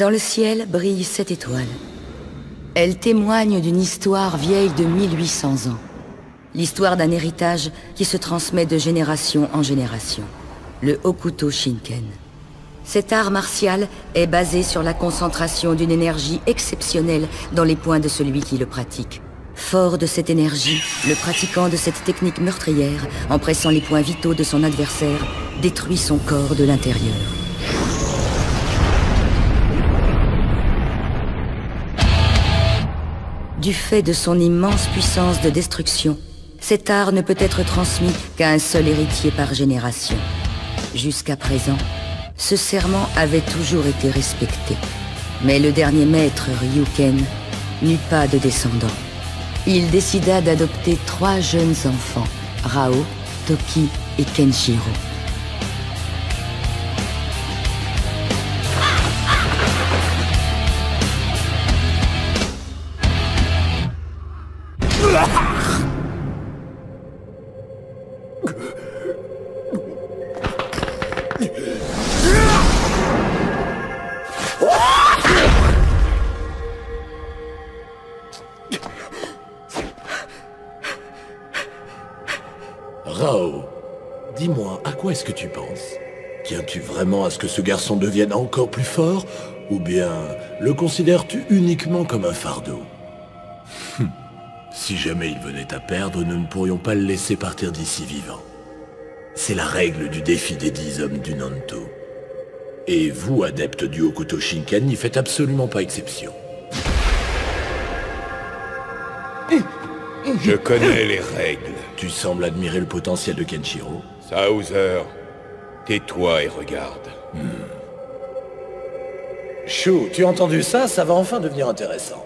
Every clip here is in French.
Dans le ciel brillent 7 étoiles. Elles témoignent d'une histoire vieille de 1800 ans. L'histoire d'un héritage qui se transmet de génération en génération. Le Hokuto Shinken. Cet art martial est basé sur la concentration d'une énergie exceptionnelle dans les poings de celui qui le pratique. Fort de cette énergie, le pratiquant de cette technique meurtrière, en pressant les points vitaux de son adversaire, détruit son corps de l'intérieur. Du fait de son immense puissance de destruction, cet art ne peut être transmis qu'à un seul héritier par génération. Jusqu'à présent, ce serment avait toujours été respecté. Mais le dernier maître, Ryuken, n'eut pas de descendants. Il décida d'adopter 3 jeunes enfants, Rao, Toki et Kenshiro. Rao, dis-moi, à quoi est-ce que tu penses? Tiens-tu vraiment à ce que ce garçon devienne encore plus fort? Ou bien le considères-tu uniquement comme un fardeau? Si jamais il venait à perdre, nous ne pourrions pas le laisser partir d'ici vivant. C'est la règle du défi des 10 hommes du Nanto. Et vous, adeptes du Hokuto Shinken, n'y faites absolument pas exception. Je connais les règles. Tu sembles admirer le potentiel de Kenshiro. Souser, tais-toi et regarde. Shu, tu as entendu ça? Ça va enfin devenir intéressant.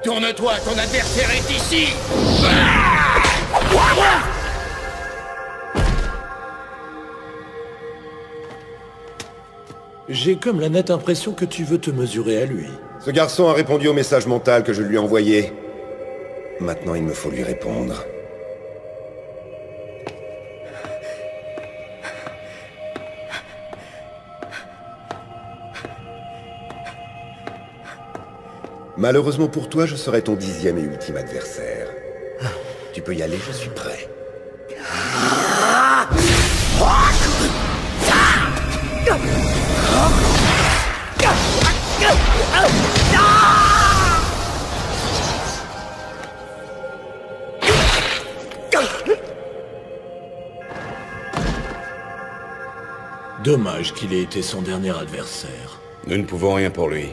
Tourne-toi, ton adversaire est ici! J'ai comme la nette impression que tu veux te mesurer à lui. Ce garçon a répondu au message mental que je lui ai envoyé. Maintenant, il me faut lui répondre. Malheureusement pour toi, je serai ton 10e et ultime adversaire. Tu peux y aller, je suis prêt. Dommage qu'il ait été son dernier adversaire. Nous ne pouvons rien pour lui.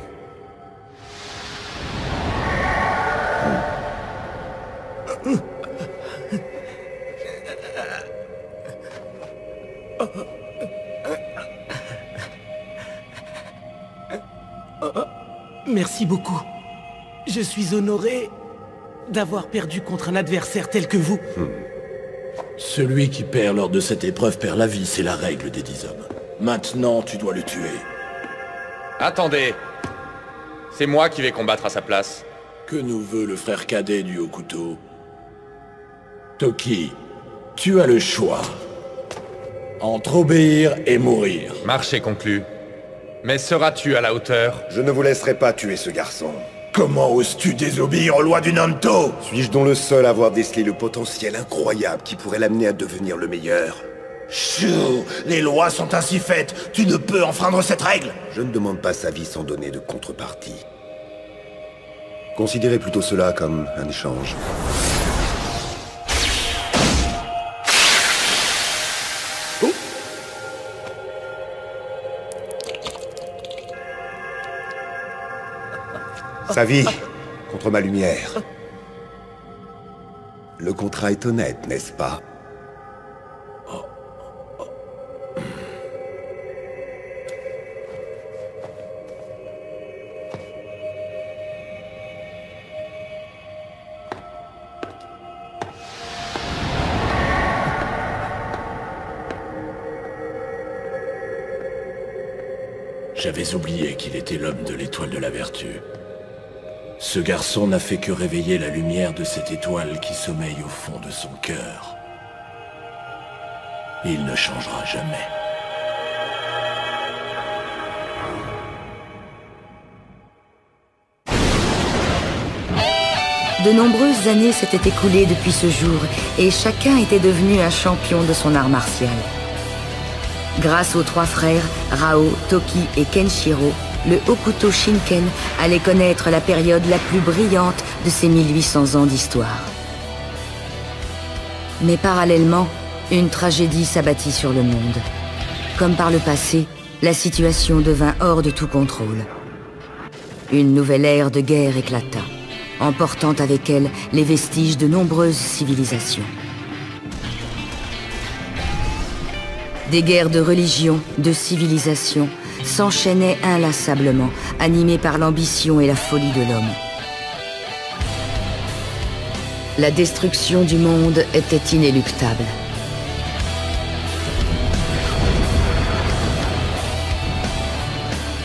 Merci beaucoup. Je suis honoré d'avoir perdu contre un adversaire tel que vous. Celui qui perd lors de cette épreuve perd la vie, c'est la règle des 10 hommes. Maintenant, tu dois le tuer. Attendez. C'est moi qui vais combattre à sa place. Que nous veut le frère cadet du Hokuto? Toki, tu as le choix. Entre obéir et mourir. Marché conclu. Mais seras-tu à la hauteur? Je ne vous laisserai pas tuer ce garçon. Comment oses-tu désobéir aux lois du Nanto? Suis-je donc le seul à avoir décelé le potentiel incroyable qui pourrait l'amener à devenir le meilleur? Chou, les lois sont ainsi faites. Tu ne peux enfreindre cette règle. Je ne demande pas sa vie sans donner de contrepartie. Considérez plutôt cela comme un échange. Sa vie contre ma lumière. Le contrat est honnête, n'est-ce pas? J'avais oublié qu'il était l'homme de l'étoile de la vertu. Ce garçon n'a fait que réveiller la lumière de cette étoile qui sommeille au fond de son cœur. Il ne changera jamais. De nombreuses années s'étaient écoulées depuis ce jour, et chacun était devenu un champion de son art martial. Grâce aux trois frères, Rao, Toki et Kenshiro, le Hokuto Shinken allait connaître la période la plus brillante de ses 1800 ans d'histoire. Mais parallèlement, une tragédie s'abattit sur le monde. Comme par le passé, la situation devint hors de tout contrôle. Une nouvelle ère de guerre éclata, emportant avec elle les vestiges de nombreuses civilisations. Des guerres de religion, de civilisation, s'enchaînaient inlassablement, animées par l'ambition et la folie de l'homme. La destruction du monde était inéluctable.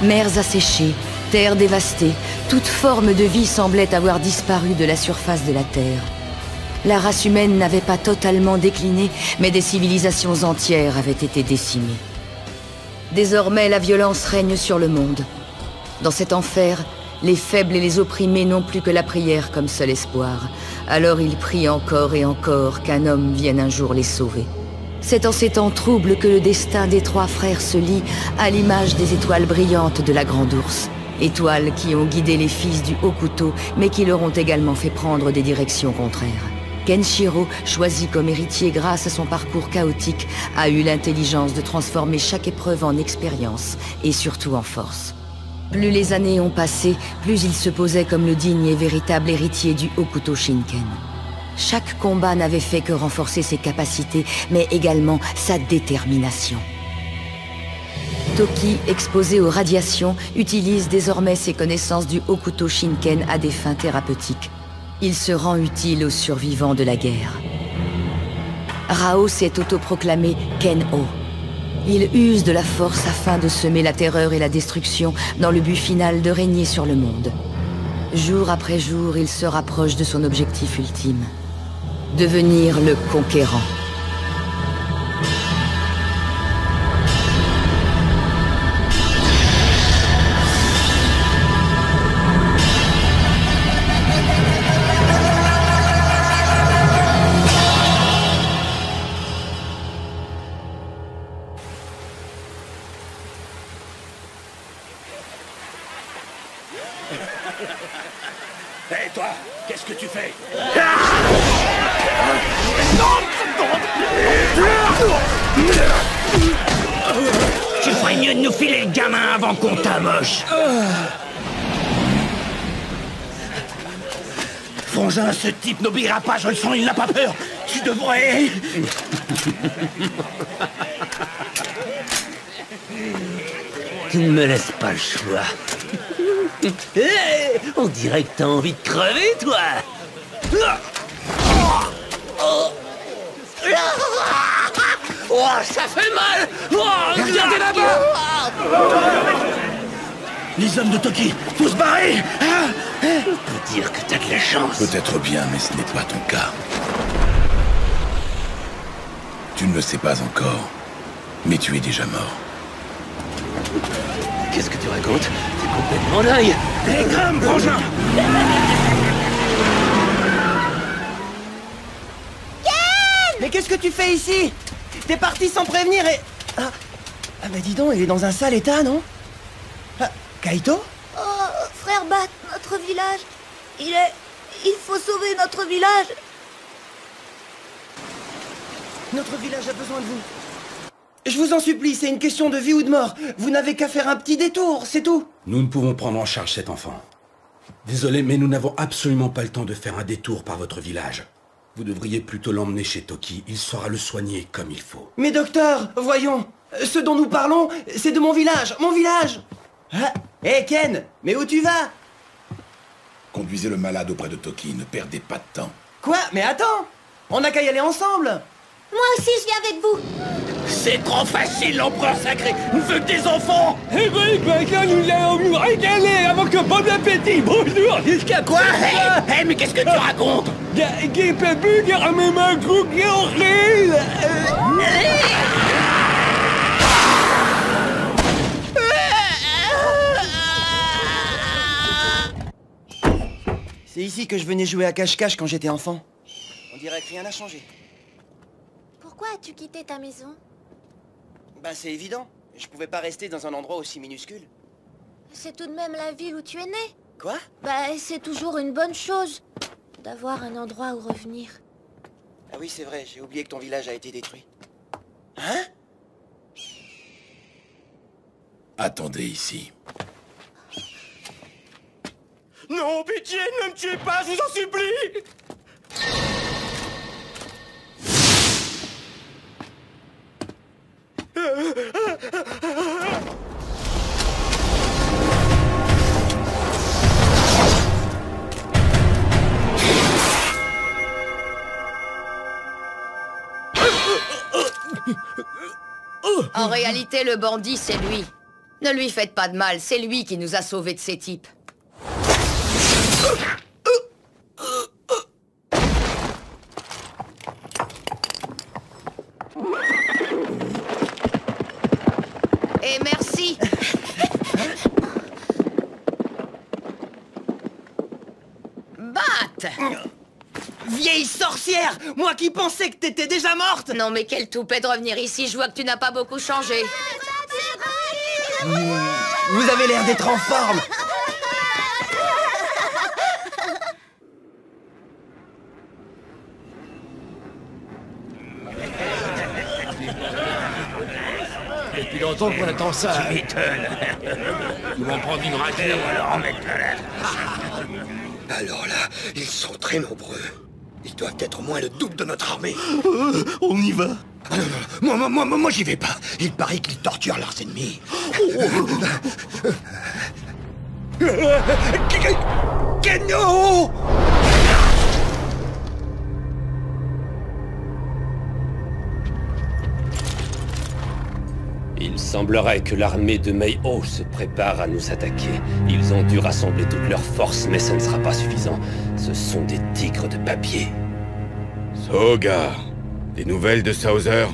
Mers asséchées, terres dévastées, toute forme de vie semblait avoir disparu de la surface de la Terre. La race humaine n'avait pas totalement décliné, mais des civilisations entières avaient été décimées. Désormais, la violence règne sur le monde. Dans cet enfer, les faibles et les opprimés n'ont plus que la prière comme seul espoir. Alors ils prient encore et encore qu'un homme vienne un jour les sauver. C'est en ces temps troubles que le destin des trois frères se lie à l'image des étoiles brillantes de la Grande Ourse. Étoiles qui ont guidé les fils du Hokuto, mais qui leur ont également fait prendre des directions contraires. Kenshiro, choisi comme héritier grâce à son parcours chaotique, a eu l'intelligence de transformer chaque épreuve en expérience, et surtout en force. Plus les années ont passé, plus il se posait comme le digne et véritable héritier du Hokuto Shinken. Chaque combat n'avait fait que renforcer ses capacités, mais également sa détermination. Toki, exposé aux radiations, utilise désormais ses connaissances du Hokuto Shinken à des fins thérapeutiques. Il se rend utile aux survivants de la guerre. Rao s'est autoproclamé Ken-O. Il use de la force afin de semer la terreur et la destruction dans le but final de régner sur le monde. Jour après jour, il se rapproche de son objectif ultime. Devenir le conquérant. Hé, toi, qu'est-ce que tu fais? Tu ferais mieux de nous filer le gamin avant qu'on t'amoche. Frangin, ce type n'oubliera pas, je le sens, il n'a pas peur. Tu devrais... Tu ne me laisses pas le choix. Hey, on dirait que t'as envie de crever, toi. Oh, ça fait mal. Oh, regardez là-bas. Les hommes de Toki, faut se barrer. On peut dire que t'as de la chance. Peut-être bien, mais ce n'est pas ton cas. Tu ne le sais pas encore, mais tu es déjà mort. Qu'est-ce que tu racontes? T'es complètement dingue. Hé, Grim, frangin. Mais qu'est-ce que tu fais ici? T'es parti sans prévenir et... Ah bah dis donc, il est dans un sale état, non? Ah, Kaito? Oh, frère Bat, notre village... Il faut sauver notre village. Notre village a besoin de vous. Je vous en supplie, c'est une question de vie ou de mort. Vous n'avez qu'à faire un petit détour, c'est tout. Nous ne pouvons prendre en charge cet enfant. Désolé, mais nous n'avons absolument pas le temps de faire un détour par votre village. Vous devriez plutôt l'emmener chez Toki, il saura le soigner comme il faut. Mais docteur, voyons, ce dont nous parlons, c'est de mon village, Ah, hé Ken, mais où tu vas? Conduisez le malade auprès de Toki, ne perdez pas de temps. Quoi? Mais attends, on n'a qu'à y aller ensemble. Moi aussi, je viens avec vous. C'est trop facile, l'empereur sacré. On veut que des enfants. Eh ben, nous allons nous régaler avant que bon appétit. Bonjour, jusqu'à Quoi? Hey, mais qu'est-ce que tu racontes? Qui peut plus dire même un coup qui est horrible. C'est ici que je venais jouer à cache-cache quand j'étais enfant. On dirait que rien n'a changé. Pourquoi as-tu quitté ta maison? Bah c'est évident. Je pouvais pas rester dans un endroit aussi minuscule. C'est tout de même la ville où tu es né. Quoi? Bah c'est toujours une bonne chose d'avoir un endroit où revenir. Ah oui, c'est vrai, j'ai oublié que ton village a été détruit. Hein? Attendez ici. Non, pitié, ne me tuez pas, je vous en supplie. En réalité, le bandit, c'est lui. Ne lui faites pas de mal, c'est lui qui nous a sauvés de ces types. Et merci. Batte! Vieille sorcière! Moi qui pensais que t'étais déjà morte! Non mais quelle toupette de revenir ici, je vois que tu n'as pas beaucoup changé. Vous avez l'air d'être en forme! Depuis longtemps qu'on attend ça. Tu m'étonnes. Ils vont prendre une raclée, on va leur en mettre plein la... Alors là, ils sont très nombreux. Ils doivent être au moins le double de notre armée. On y va. Ah non, non, moi j'y vais pas. Il paraît qu'ils torturent leurs ennemis. Kenno! Il semblerait que l'armée de Mei-Oh se prépare à nous attaquer. Ils ont dû rassembler toutes leurs forces, mais ce ne sera pas suffisant. Ce sont des tigres de papier. Soga, des nouvelles de Sauser?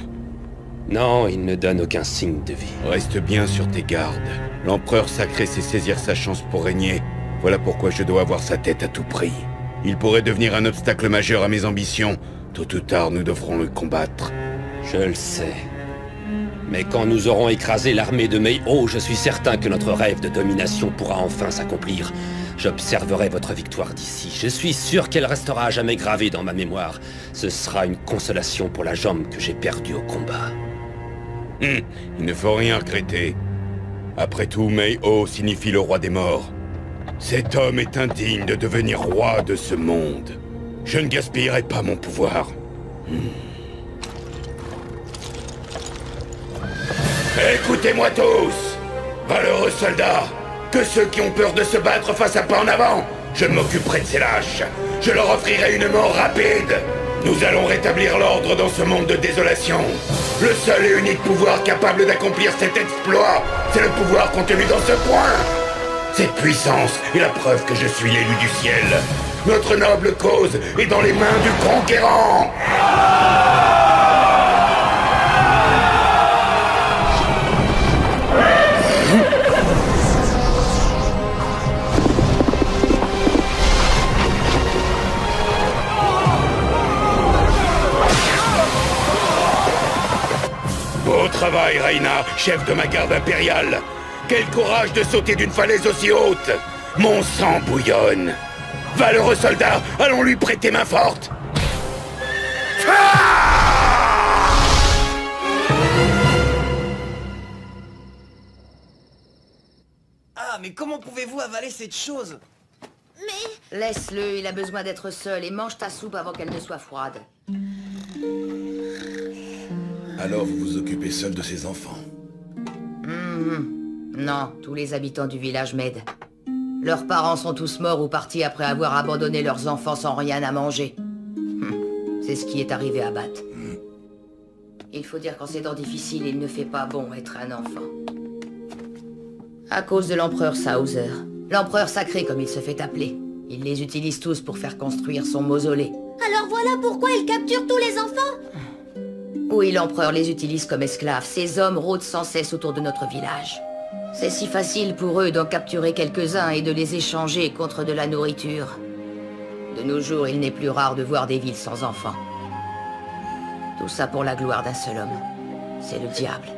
Non, il ne donne aucun signe de vie. Reste bien sur tes gardes. L'empereur sacré sait saisir sa chance pour régner. Voilà pourquoi je dois avoir sa tête à tout prix. Il pourrait devenir un obstacle majeur à mes ambitions. Tôt ou tard, nous devrons le combattre. Je le sais. Mais quand nous aurons écrasé l'armée de Mei-Oh, je suis certain que notre rêve de domination pourra enfin s'accomplir. J'observerai votre victoire d'ici. Je suis sûr qu'elle restera à jamais gravée dans ma mémoire. Ce sera une consolation pour la jambe que j'ai perdue au combat. Il ne faut rien regretter. Après tout, Mei-Oh signifie le roi des morts. Cet homme est indigne de devenir roi de ce monde. Je ne gaspillerai pas mon pouvoir. Écoutez-moi tous, valeureux soldats, que ceux qui ont peur de se battre fassent un pas en avant. Je m'occuperai de ces lâches. Je leur offrirai une mort rapide. Nous allons rétablir l'ordre dans ce monde de désolation. Le seul et unique pouvoir capable d'accomplir cet exploit, c'est le pouvoir contenu dans ce point. Cette puissance est la preuve que je suis l'élu du ciel. Notre noble cause est dans les mains du conquérant. Beau travail, Reina, chef de ma garde impériale. Quel courage de sauter d'une falaise aussi haute. Mon sang bouillonne. Valeureux soldat, allons lui prêter main forte. Ah, mais comment pouvez-vous avaler cette chose? Mais... Laisse-le, il a besoin d'être seul et mange ta soupe avant qu'elle ne soit froide. Alors vous vous occupez seul de ces enfants? Non, tous les habitants du village m'aident. Leurs parents sont tous morts ou partis après avoir abandonné leurs enfants sans rien à manger. C'est ce qui est arrivé à Bat. Il faut dire qu'en ces temps difficiles, il ne fait pas bon être un enfant. À cause de l'empereur Sauser. L'empereur sacré, comme il se fait appeler. Il les utilise tous pour faire construire son mausolée. Alors voilà pourquoi il capture tous les enfants? Oui, l'empereur les utilise comme esclaves. Ces hommes rôdent sans cesse autour de notre village. C'est si facile pour eux d'en capturer quelques-uns et de les échanger contre de la nourriture. De nos jours, il n'est plus rare de voir des villes sans enfants. Tout ça pour la gloire d'un seul homme. C'est le diable.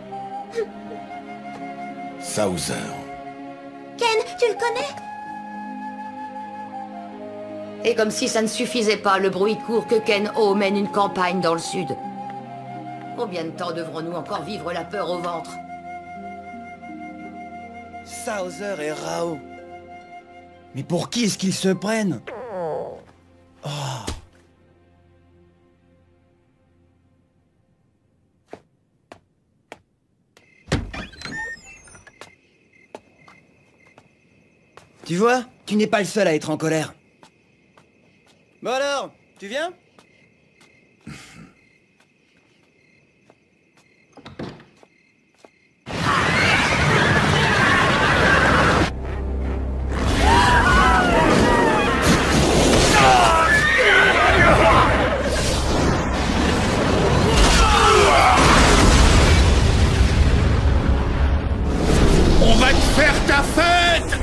Sauser. Ken, tu le connais? Et comme si ça ne suffisait pas, le bruit court que Ken Ho mène une campagne dans le sud. Combien de temps devrons-nous encore vivre la peur au ventre? Sauser et Rao. Mais pour qui est-ce qu'ils se prennent? Oh. Tu vois, tu n'es pas le seul à être en colère. Bon alors, tu viens? On va te faire ta fête!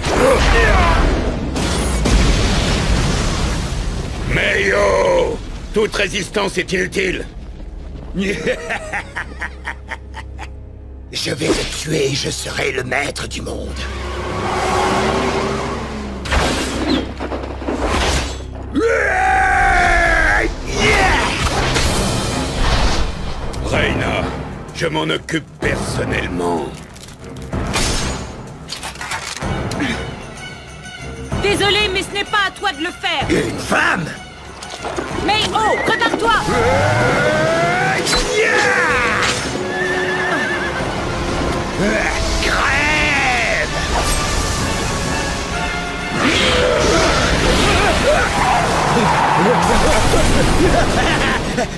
Mais oh! Toute résistance est inutile! Je vais te tuer et je serai le maître du monde. Reina, je m'en occupe personnellement. Désolé, mais ce n'est pas à toi de le faire. Une femme? Mais oh, prépare-toi. Crève!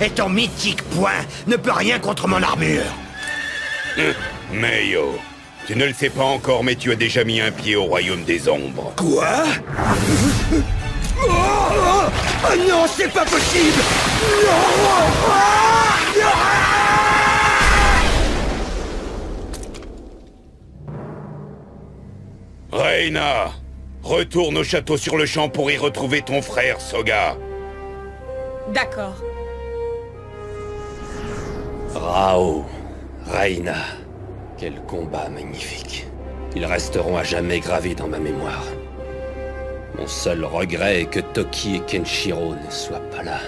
Et ton mythique poing ne peut rien contre mon armure. Mayo, tu ne le sais pas encore, mais tu as déjà mis un pied au royaume des ombres. Quoi? Oh non, c'est pas possible! Reina, retourne au château sur le champ pour y retrouver ton frère, Soga. D'accord. Rao, Reina, quel combat magnifique. Ils resteront à jamais gravés dans ma mémoire. Mon seul regret est que Toki et Kenshiro ne soient pas là.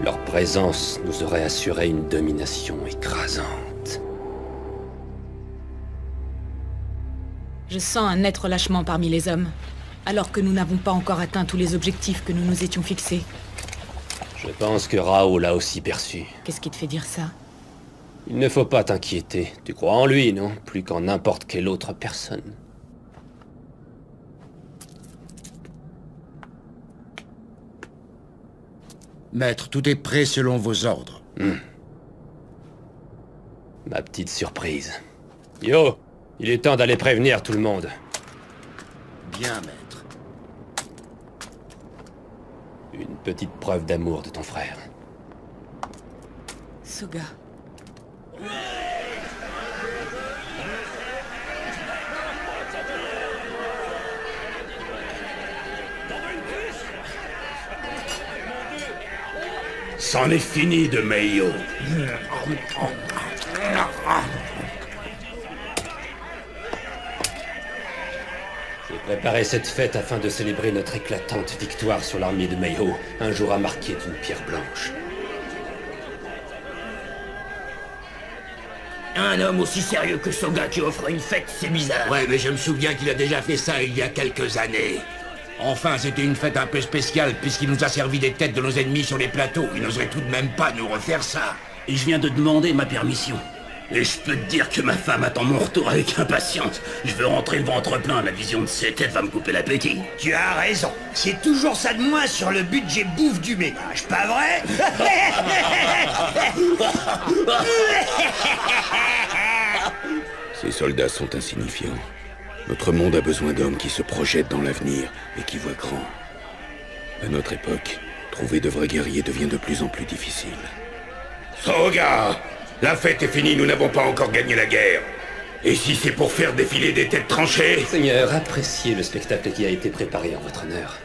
Leur présence nous aurait assuré une domination écrasante. Je sens un net relâchement parmi les hommes, alors que nous n'avons pas encore atteint tous les objectifs que nous nous étions fixés. Je pense que Rao l'a aussi perçu. Qu'est-ce qui te fait dire ça? Il ne faut pas t'inquiéter. Tu crois en lui, non? Plus qu'en n'importe quelle autre personne. Maître, tout est prêt selon vos ordres. Ma petite surprise. Yo, il est temps d'aller prévenir tout le monde. Bien, maître. Une petite preuve d'amour de ton frère. Soga. C'en est fini de Mayo. J'ai préparé cette fête afin de célébrer notre éclatante victoire sur l'armée de Meiho, un jour à marquer d'une pierre blanche. Un homme aussi sérieux que Soga qui offre une fête, c'est bizarre. Ouais, mais je me souviens qu'il a déjà fait ça il y a quelques années. Enfin, c'était une fête un peu spéciale, puisqu'il nous a servi des têtes de nos ennemis sur les plateaux. Il n'oserait tout de même pas nous refaire ça. Je viens de demander ma permission. Et je peux te dire que ma femme attend mon retour avec impatience. Je veux rentrer le ventre plein, la vision de ses têtes va me couper l'appétit. Tu as raison. C'est toujours ça de moins sur le budget bouffe du ménage, pas vrai? Ces soldats sont insignifiants. Notre monde a besoin d'hommes qui se projettent dans l'avenir et qui voient grand. À notre époque, trouver de vrais guerriers devient de plus en plus difficile. Soroga! La fête est finie, nous n'avons pas encore gagné la guerre. Et si c'est pour faire défiler des têtes tranchées? Seigneur, appréciez le spectacle qui a été préparé en votre honneur.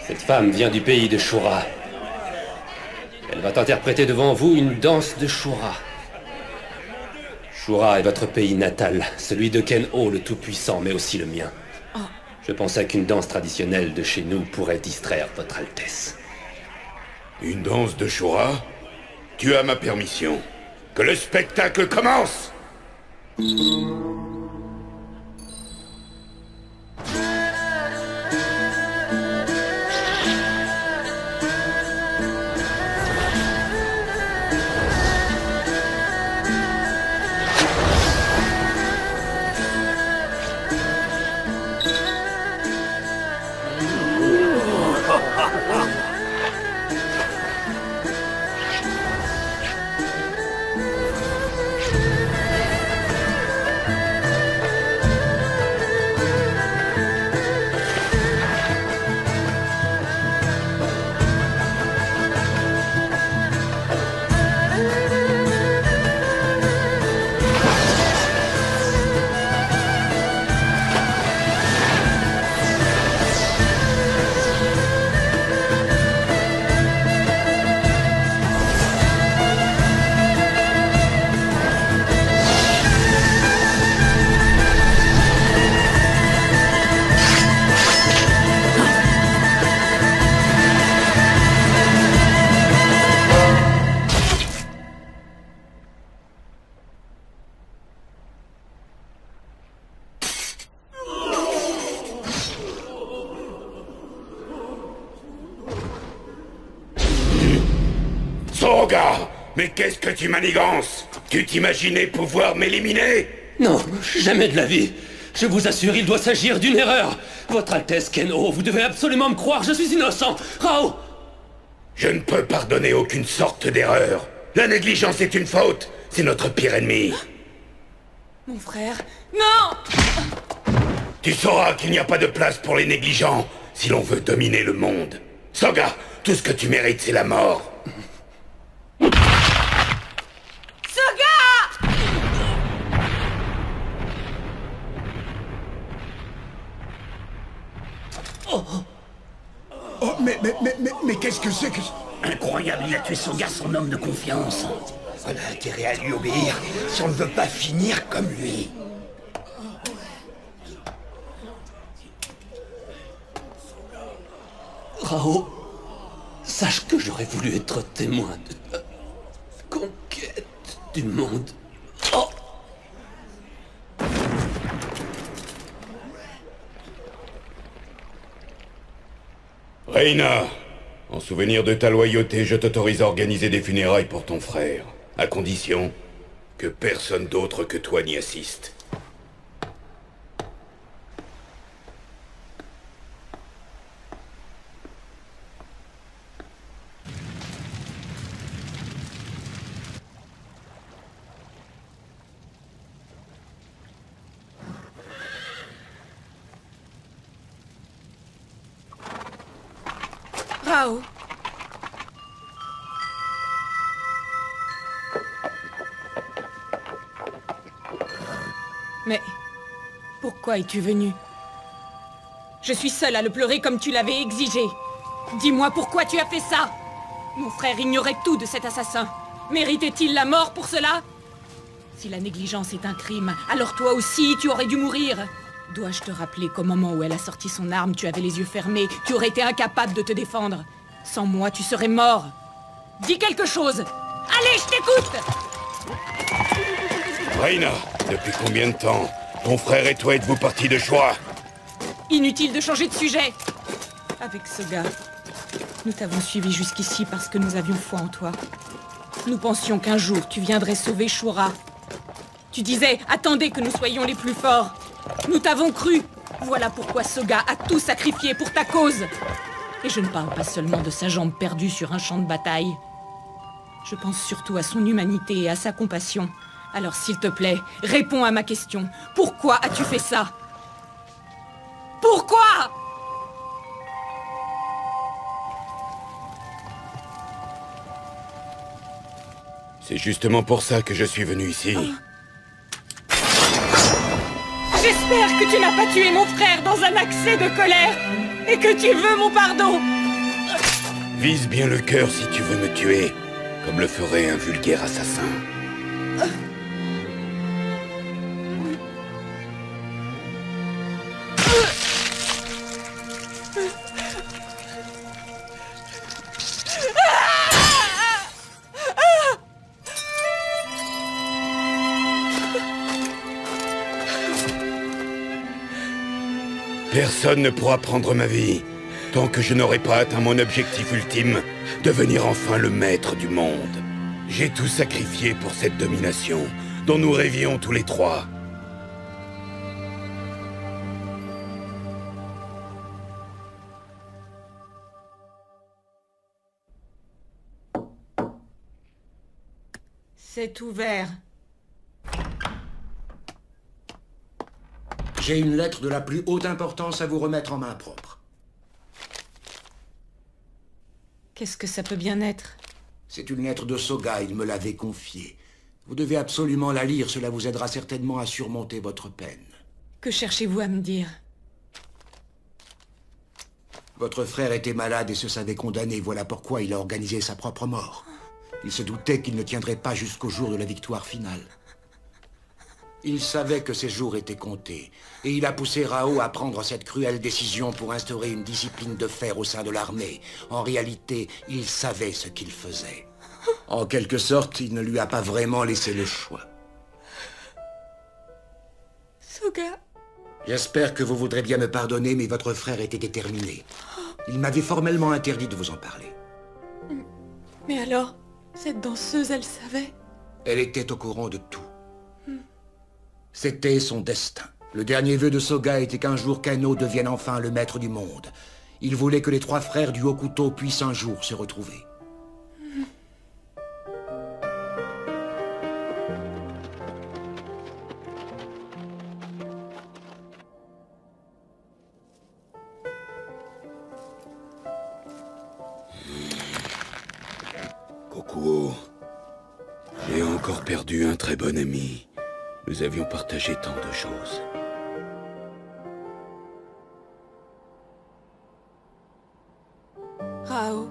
Cette femme vient du pays de Shura. Elle va interpréter devant vous une danse de Shura. Shura est votre pays natal, celui de Ken-O le Tout-Puissant, mais aussi le mien. Je pensais qu'une danse traditionnelle de chez nous pourrait distraire votre Altesse. Une danse de Shura? Tu as ma permission. Que le spectacle commence! Soroga! Mais qu'est-ce que tu manigances? Tu t'imaginais pouvoir m'éliminer? Non, jamais de la vie. Je vous assure, il doit s'agir d'une erreur. Votre Altesse Ken-O, vous devez absolument me croire, je suis innocent. Rao! Je ne peux pardonner aucune sorte d'erreur. La négligence est une faute. C'est notre pire ennemi. Mon frère... Non! Tu sauras qu'il n'y a pas de place pour les négligents si l'on veut dominer le monde. Soga, tout ce que tu mérites, c'est la mort. Oh, mais qu'est-ce que c'est que... Incroyable, il a tué Soga, son homme de confiance. On a intérêt à lui obéir si on ne veut pas finir comme lui. Rao, sache que j'aurais voulu être témoin de ta conquête du monde. Oh! Reina, en souvenir de ta loyauté, je t'autorise à organiser des funérailles pour ton frère, à condition que personne d'autre que toi n'y assiste. Rao. Mais pourquoi es-tu venu? Je suis seule à le pleurer comme tu l'avais exigé. Dis-moi pourquoi tu as fait ça? Mon frère ignorait tout de cet assassin. Méritait-il la mort pour cela? Si la négligence est un crime, alors toi aussi tu aurais dû mourir. Dois-je te rappeler qu'au moment où elle a sorti son arme, tu avais les yeux fermés, tu aurais été incapable de te défendre. Sans moi, tu serais mort. Dis quelque chose. Allez, je t'écoute. Reina, depuis combien de temps ton frère et toi êtes-vous partis de Shura? Inutile de changer de sujet. Avec ce gars, nous t'avons suivi jusqu'ici parce que nous avions foi en toi. Nous pensions qu'un jour tu viendrais sauver Shura. Tu disais, attendez que nous soyons les plus forts. Nous t'avons cru. Voilà pourquoi ce gars a tout sacrifié pour ta cause. Et je ne parle pas seulement de sa jambe perdue sur un champ de bataille. Je pense surtout à son humanité et à sa compassion. Alors s'il te plaît, réponds à ma question. Pourquoi as-tu fait ça? Pourquoi? C'est justement pour ça que je suis venu ici. J'espère que tu n'as pas tué mon frère dans un accès de colère et que tu veux mon pardon. Vise bien le cœur si tu veux me tuer, comme le ferait un vulgaire assassin. Personne ne pourra prendre ma vie tant que je n'aurai pas atteint mon objectif ultime, devenir enfin le maître du monde. J'ai tout sacrifié pour cette domination, dont nous rêvions tous les trois. C'est ouvert. J'ai une lettre de la plus haute importance à vous remettre en main propre. Qu'est-ce que ça peut bien être? C'est une lettre de Soga, il me l'avait confiée. Vous devez absolument la lire, cela vous aidera certainement à surmonter votre peine. Que cherchez-vous à me dire? Votre frère était malade et se savait condamné, voilà pourquoi il a organisé sa propre mort. Il se doutait qu'il ne tiendrait pas jusqu'au jour de la victoire finale. Il savait que ses jours étaient comptés, et il a poussé Rao à prendre cette cruelle décision pour instaurer une discipline de fer au sein de l'armée. En réalité, il savait ce qu'il faisait. En quelque sorte, il ne lui a pas vraiment laissé le choix. Soga... J'espère que vous voudrez bien me pardonner, mais votre frère était déterminé. Il m'avait formellement interdit de vous en parler. Mais alors, cette danseuse, elle savait? Elle était au courant de tout. C'était son destin. Le dernier vœu de Soga était qu'un jour Kano devienne enfin le maître du monde. Il voulait que les trois frères du Hokuto puissent un jour se retrouver. Kokuo, j'ai encore perdu un très bon ami. Nous avions partagé tant de choses. Rao.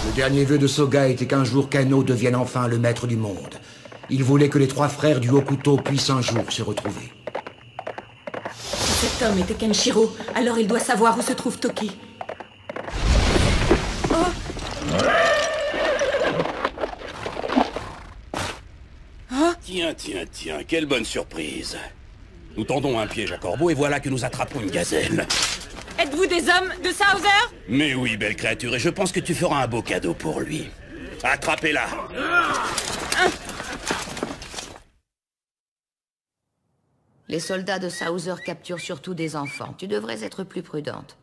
Le dernier vœu de Soga était qu'un jour Kano devienne enfin le maître du monde. Il voulait que les trois frères du Hokuto puissent un jour se retrouver. Si cet homme était Kenshiro, alors il doit savoir où se trouve Toki. Tiens, quelle bonne surprise. Nous tendons un piège à corbeau et voilà que nous attrapons une gazelle. Êtes-vous des hommes de Souther? Mais oui, belle créature, et je pense que tu feras un beau cadeau pour lui. Attrapez-la. Les soldats de Souther capturent surtout des enfants. Tu devrais être plus prudente.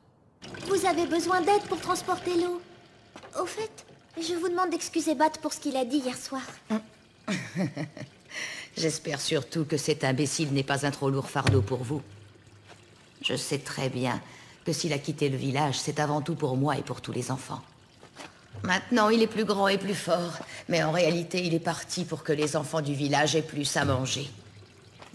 Vous avez besoin d'aide pour transporter l'eau. Au fait, je vous demande d'excuser Bat pour ce qu'il a dit hier soir. J'espère surtout que cet imbécile n'est pas un trop lourd fardeau pour vous. Je sais très bien que s'il a quitté le village, c'est avant tout pour moi et pour tous les enfants. Maintenant, il est plus grand et plus fort, mais en réalité, il est parti pour que les enfants du village aient plus à manger.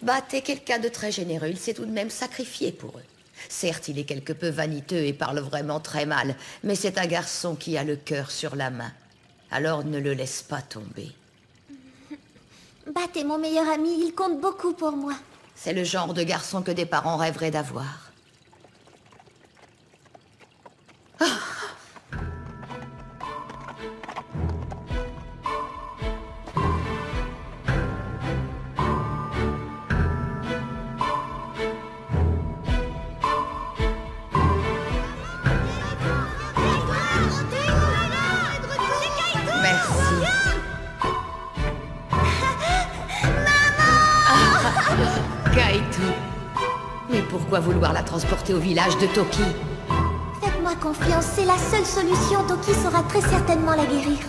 Bat est quelqu'un de très généreux, il s'est tout de même sacrifié pour eux. Certes, il est quelque peu vaniteux et parle vraiment très mal, mais c'est un garçon qui a le cœur sur la main. Alors ne le laisse pas tomber. Bat est mon meilleur ami, il compte beaucoup pour moi. C'est le genre de garçon que des parents rêveraient d'avoir. Et pourquoi vouloir la transporter au village de Toki? Faites-moi confiance, c'est la seule solution. Toki saura très certainement la guérir.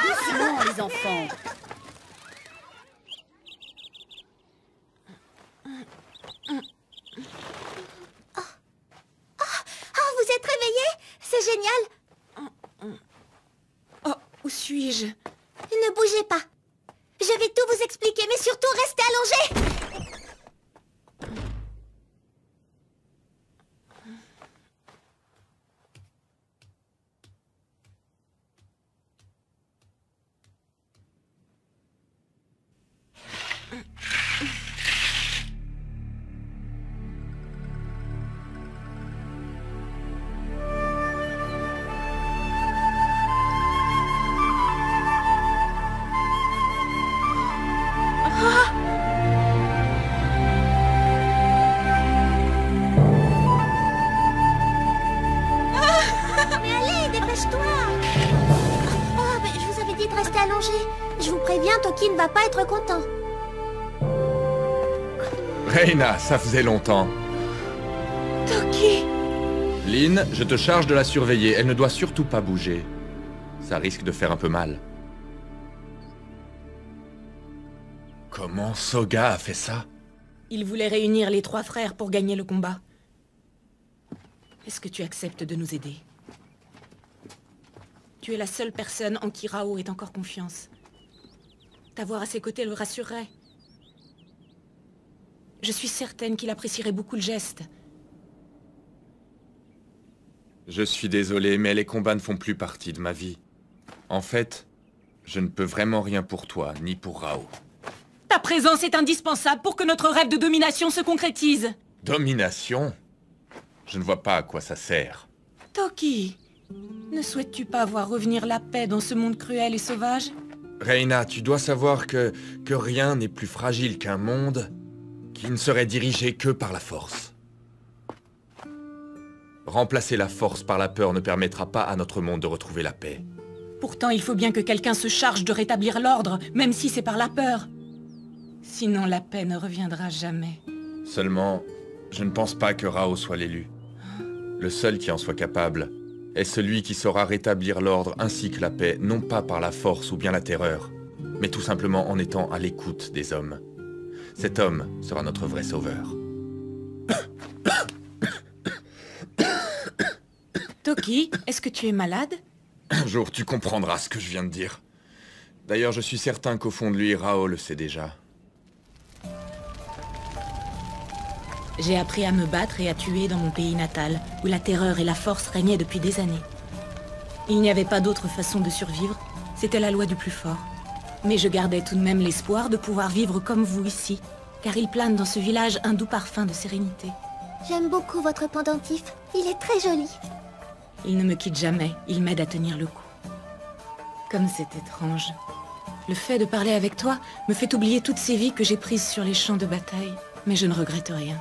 Doucement, les enfants. Vous êtes réveillés? C'est génial. Oh, où suis-je? Ne bougez pas. Je vais tout vous expliquer, mais surtout restez allongés. Mais allez, dépêche-toi. Oh, mais je vous avais dit de rester allongé. Je vous préviens, Toki ne va pas être content. Reina, ça faisait longtemps. Toki! Lynn, je te charge de la surveiller. Elle ne doit surtout pas bouger. Ça risque de faire un peu mal. Comment Soga a fait ça? Il voulait réunir les 3 frères pour gagner le combat. Est-ce que tu acceptes de nous aider? Tu es la seule personne en qui Rao ait encore confiance. T'avoir à ses côtés le rassurerait. Je suis certaine qu'il apprécierait beaucoup le geste. Je suis désolé, mais les combats ne font plus partie de ma vie. En fait, je ne peux vraiment rien pour toi, ni pour Rao. Ta présence est indispensable pour que notre rêve de domination se concrétise. Domination? Je ne vois pas à quoi ça sert. Toki, ne souhaites-tu pas voir revenir la paix dans ce monde cruel et sauvage? Reina, tu dois savoir que rien n'est plus fragile qu'un monde qui ne serait dirigé que par la force. Remplacer la force par la peur ne permettra pas à notre monde de retrouver la paix. Pourtant, il faut bien que quelqu'un se charge de rétablir l'ordre, même si c'est par la peur. Sinon, la paix ne reviendra jamais. Seulement, je ne pense pas que Rao soit l'élu. Le seul qui en soit capable est celui qui saura rétablir l'ordre ainsi que la paix, non pas par la force ou bien la terreur, mais tout simplement en étant à l'écoute des hommes. Cet homme sera notre vrai sauveur. Toki, est-ce que tu es malade? Un jour, tu comprendras ce que je viens de dire. D'ailleurs, je suis certain qu'au fond de lui, Rao le sait déjà. J'ai appris à me battre et à tuer dans mon pays natal, où la terreur et la force régnaient depuis des années. Il n'y avait pas d'autre façon de survivre, c'était la loi du plus fort. Mais je gardais tout de même l'espoir de pouvoir vivre comme vous ici, car il plane dans ce village un doux parfum de sérénité. J'aime beaucoup votre pendentif, il est très joli. Il ne me quitte jamais, il m'aide à tenir le coup. Comme c'est étrange. Le fait de parler avec toi me fait oublier toutes ces vies que j'ai prises sur les champs de bataille, mais je ne regrette rien.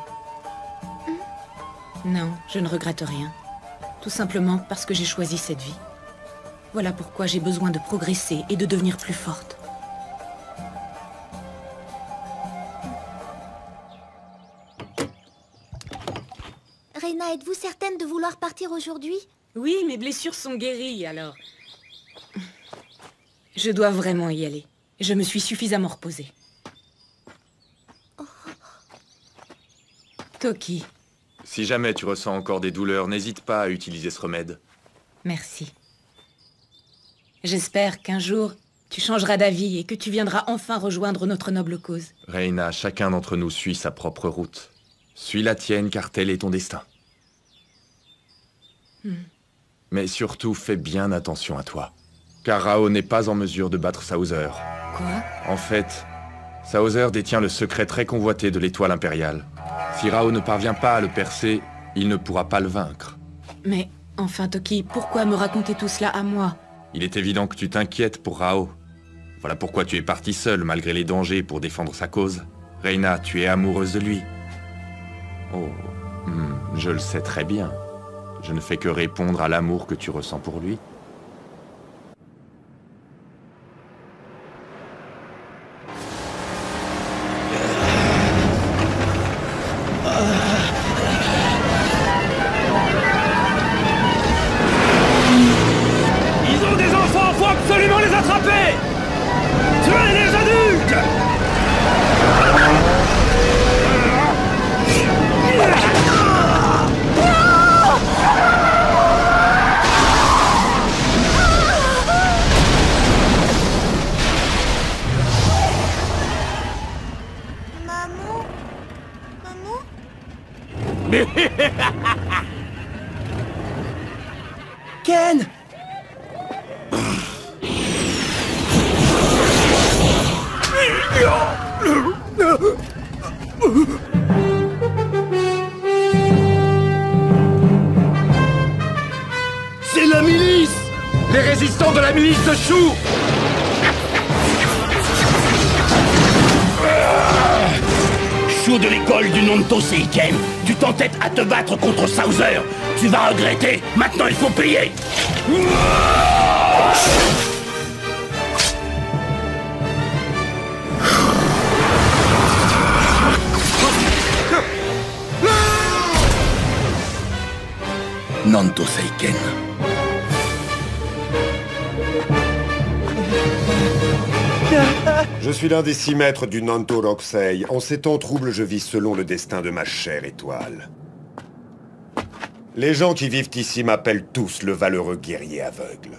Non, je ne regrette rien. Tout simplement parce que j'ai choisi cette vie. Voilà pourquoi j'ai besoin de progresser et de devenir plus forte. Reina, êtes-vous certaine de vouloir partir aujourd'hui? Oui, mes blessures sont guéries, alors... Je dois vraiment y aller. Je me suis suffisamment reposée. Toki. Si jamais tu ressens encore des douleurs, n'hésite pas à utiliser ce remède. Merci. J'espère qu'un jour, tu changeras d'avis et que tu viendras enfin rejoindre notre noble cause. Reina, chacun d'entre nous suit sa propre route. Suis la tienne, car tel est ton destin. Mais surtout, fais bien attention à toi. Car Rao n'est pas en mesure de battre Sauser. Quoi? En fait, Sauser détient le secret très convoité de l'étoile impériale. Si Rao ne parvient pas à le percer, il ne pourra pas le vaincre. Mais, enfin Toki, pourquoi me raconter tout cela à moi? Il est évident que tu t'inquiètes pour Rao. Voilà pourquoi tu es parti seul, malgré les dangers, pour défendre sa cause. Reina, tu es amoureuse de lui. Oh, je le sais très bien. Je ne fais que répondre à l'amour que tu ressens pour lui. Ils ont des enfants, faut absolument les attraper! Tuez les adultes! Ken! C'est la milice! Les résistants de la milice de Shu! Shu de l'école du Nanto Seiken, tu t'entêtes à te battre contre Sauser. Tu vas regretter, maintenant il faut payer. Nanto Seiken. Je suis l'un des 6 maîtres du Nanto Rokusei. En ces temps troubles, je vis selon le destin de ma chère étoile. Les gens qui vivent ici m'appellent tous le valeureux guerrier aveugle.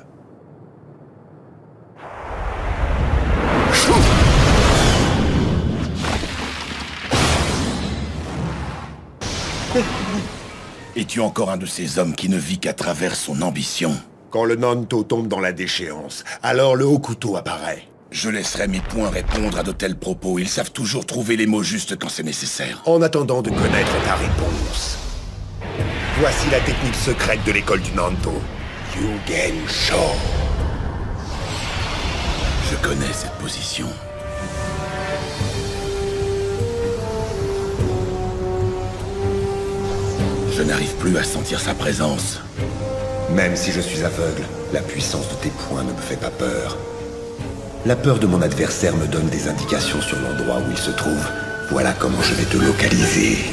Es-tu encore un de ces hommes qui ne vit qu'à travers son ambition? Quand le Nanto tombe dans la déchéance, alors le haut couteau apparaît. Je laisserai mes poings répondre à de tels propos. Ils savent toujours trouver les mots justes quand c'est nécessaire. En attendant de connaître ta réponse, voici la technique secrète de l'école du Nanto. Yugen Sho. Je connais cette position. Je n'arrive plus à sentir sa présence. Même si je suis aveugle, la puissance de tes poings ne me fait pas peur. La peur de mon adversaire me donne des indications sur l'endroit où il se trouve. Voilà comment je vais te localiser.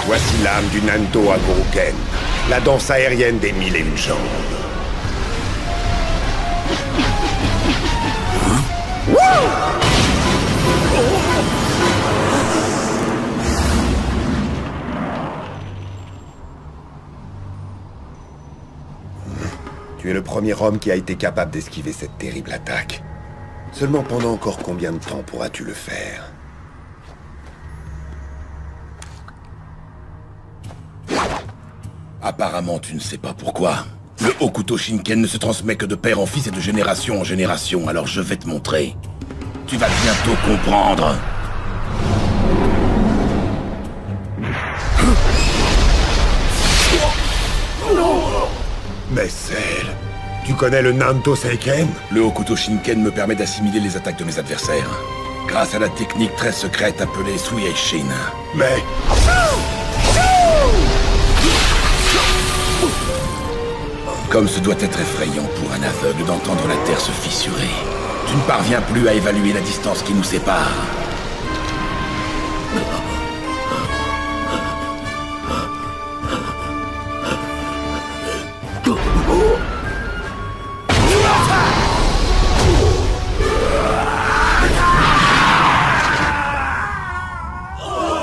Voici l'âme du Nanto Agouken, la danse aérienne des 1001 jambes. Tu es le premier homme qui a été capable d'esquiver cette terrible attaque. Seulement pendant encore combien de temps pourras-tu le faire? Apparemment, tu ne sais pas pourquoi. Le Hokuto Shinken ne se transmet que de père en fils et de génération en génération, alors je vais te montrer. Tu vas bientôt comprendre. Mais c'est... Tu connais le Nanto Seiken? Le Hokuto Shinken me permet d'assimiler les attaques de mes adversaires, grâce à la technique très secrète appelée Suiei-shin. Mais... Comme ce doit être effrayant pour un aveugle d'entendre la terre se fissurer, tu ne parviens plus à évaluer la distance qui nous sépare.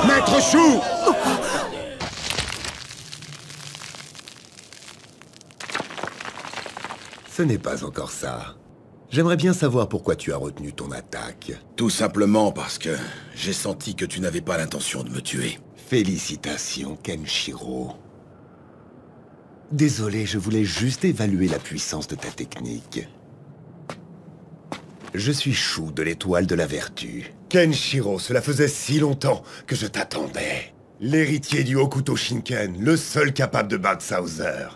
Maître Shu! Ce n'est pas encore ça. J'aimerais bien savoir pourquoi tu as retenu ton attaque. Tout simplement parce que j'ai senti que tu n'avais pas l'intention de me tuer. Félicitations, Kenshiro. Désolé, je voulais juste évaluer la puissance de ta technique. Je suis Shu de l'étoile de la vertu. Kenshiro, cela faisait si longtemps que je t'attendais. L'héritier du Hokuto Shinken, le seul capable de battre Souser.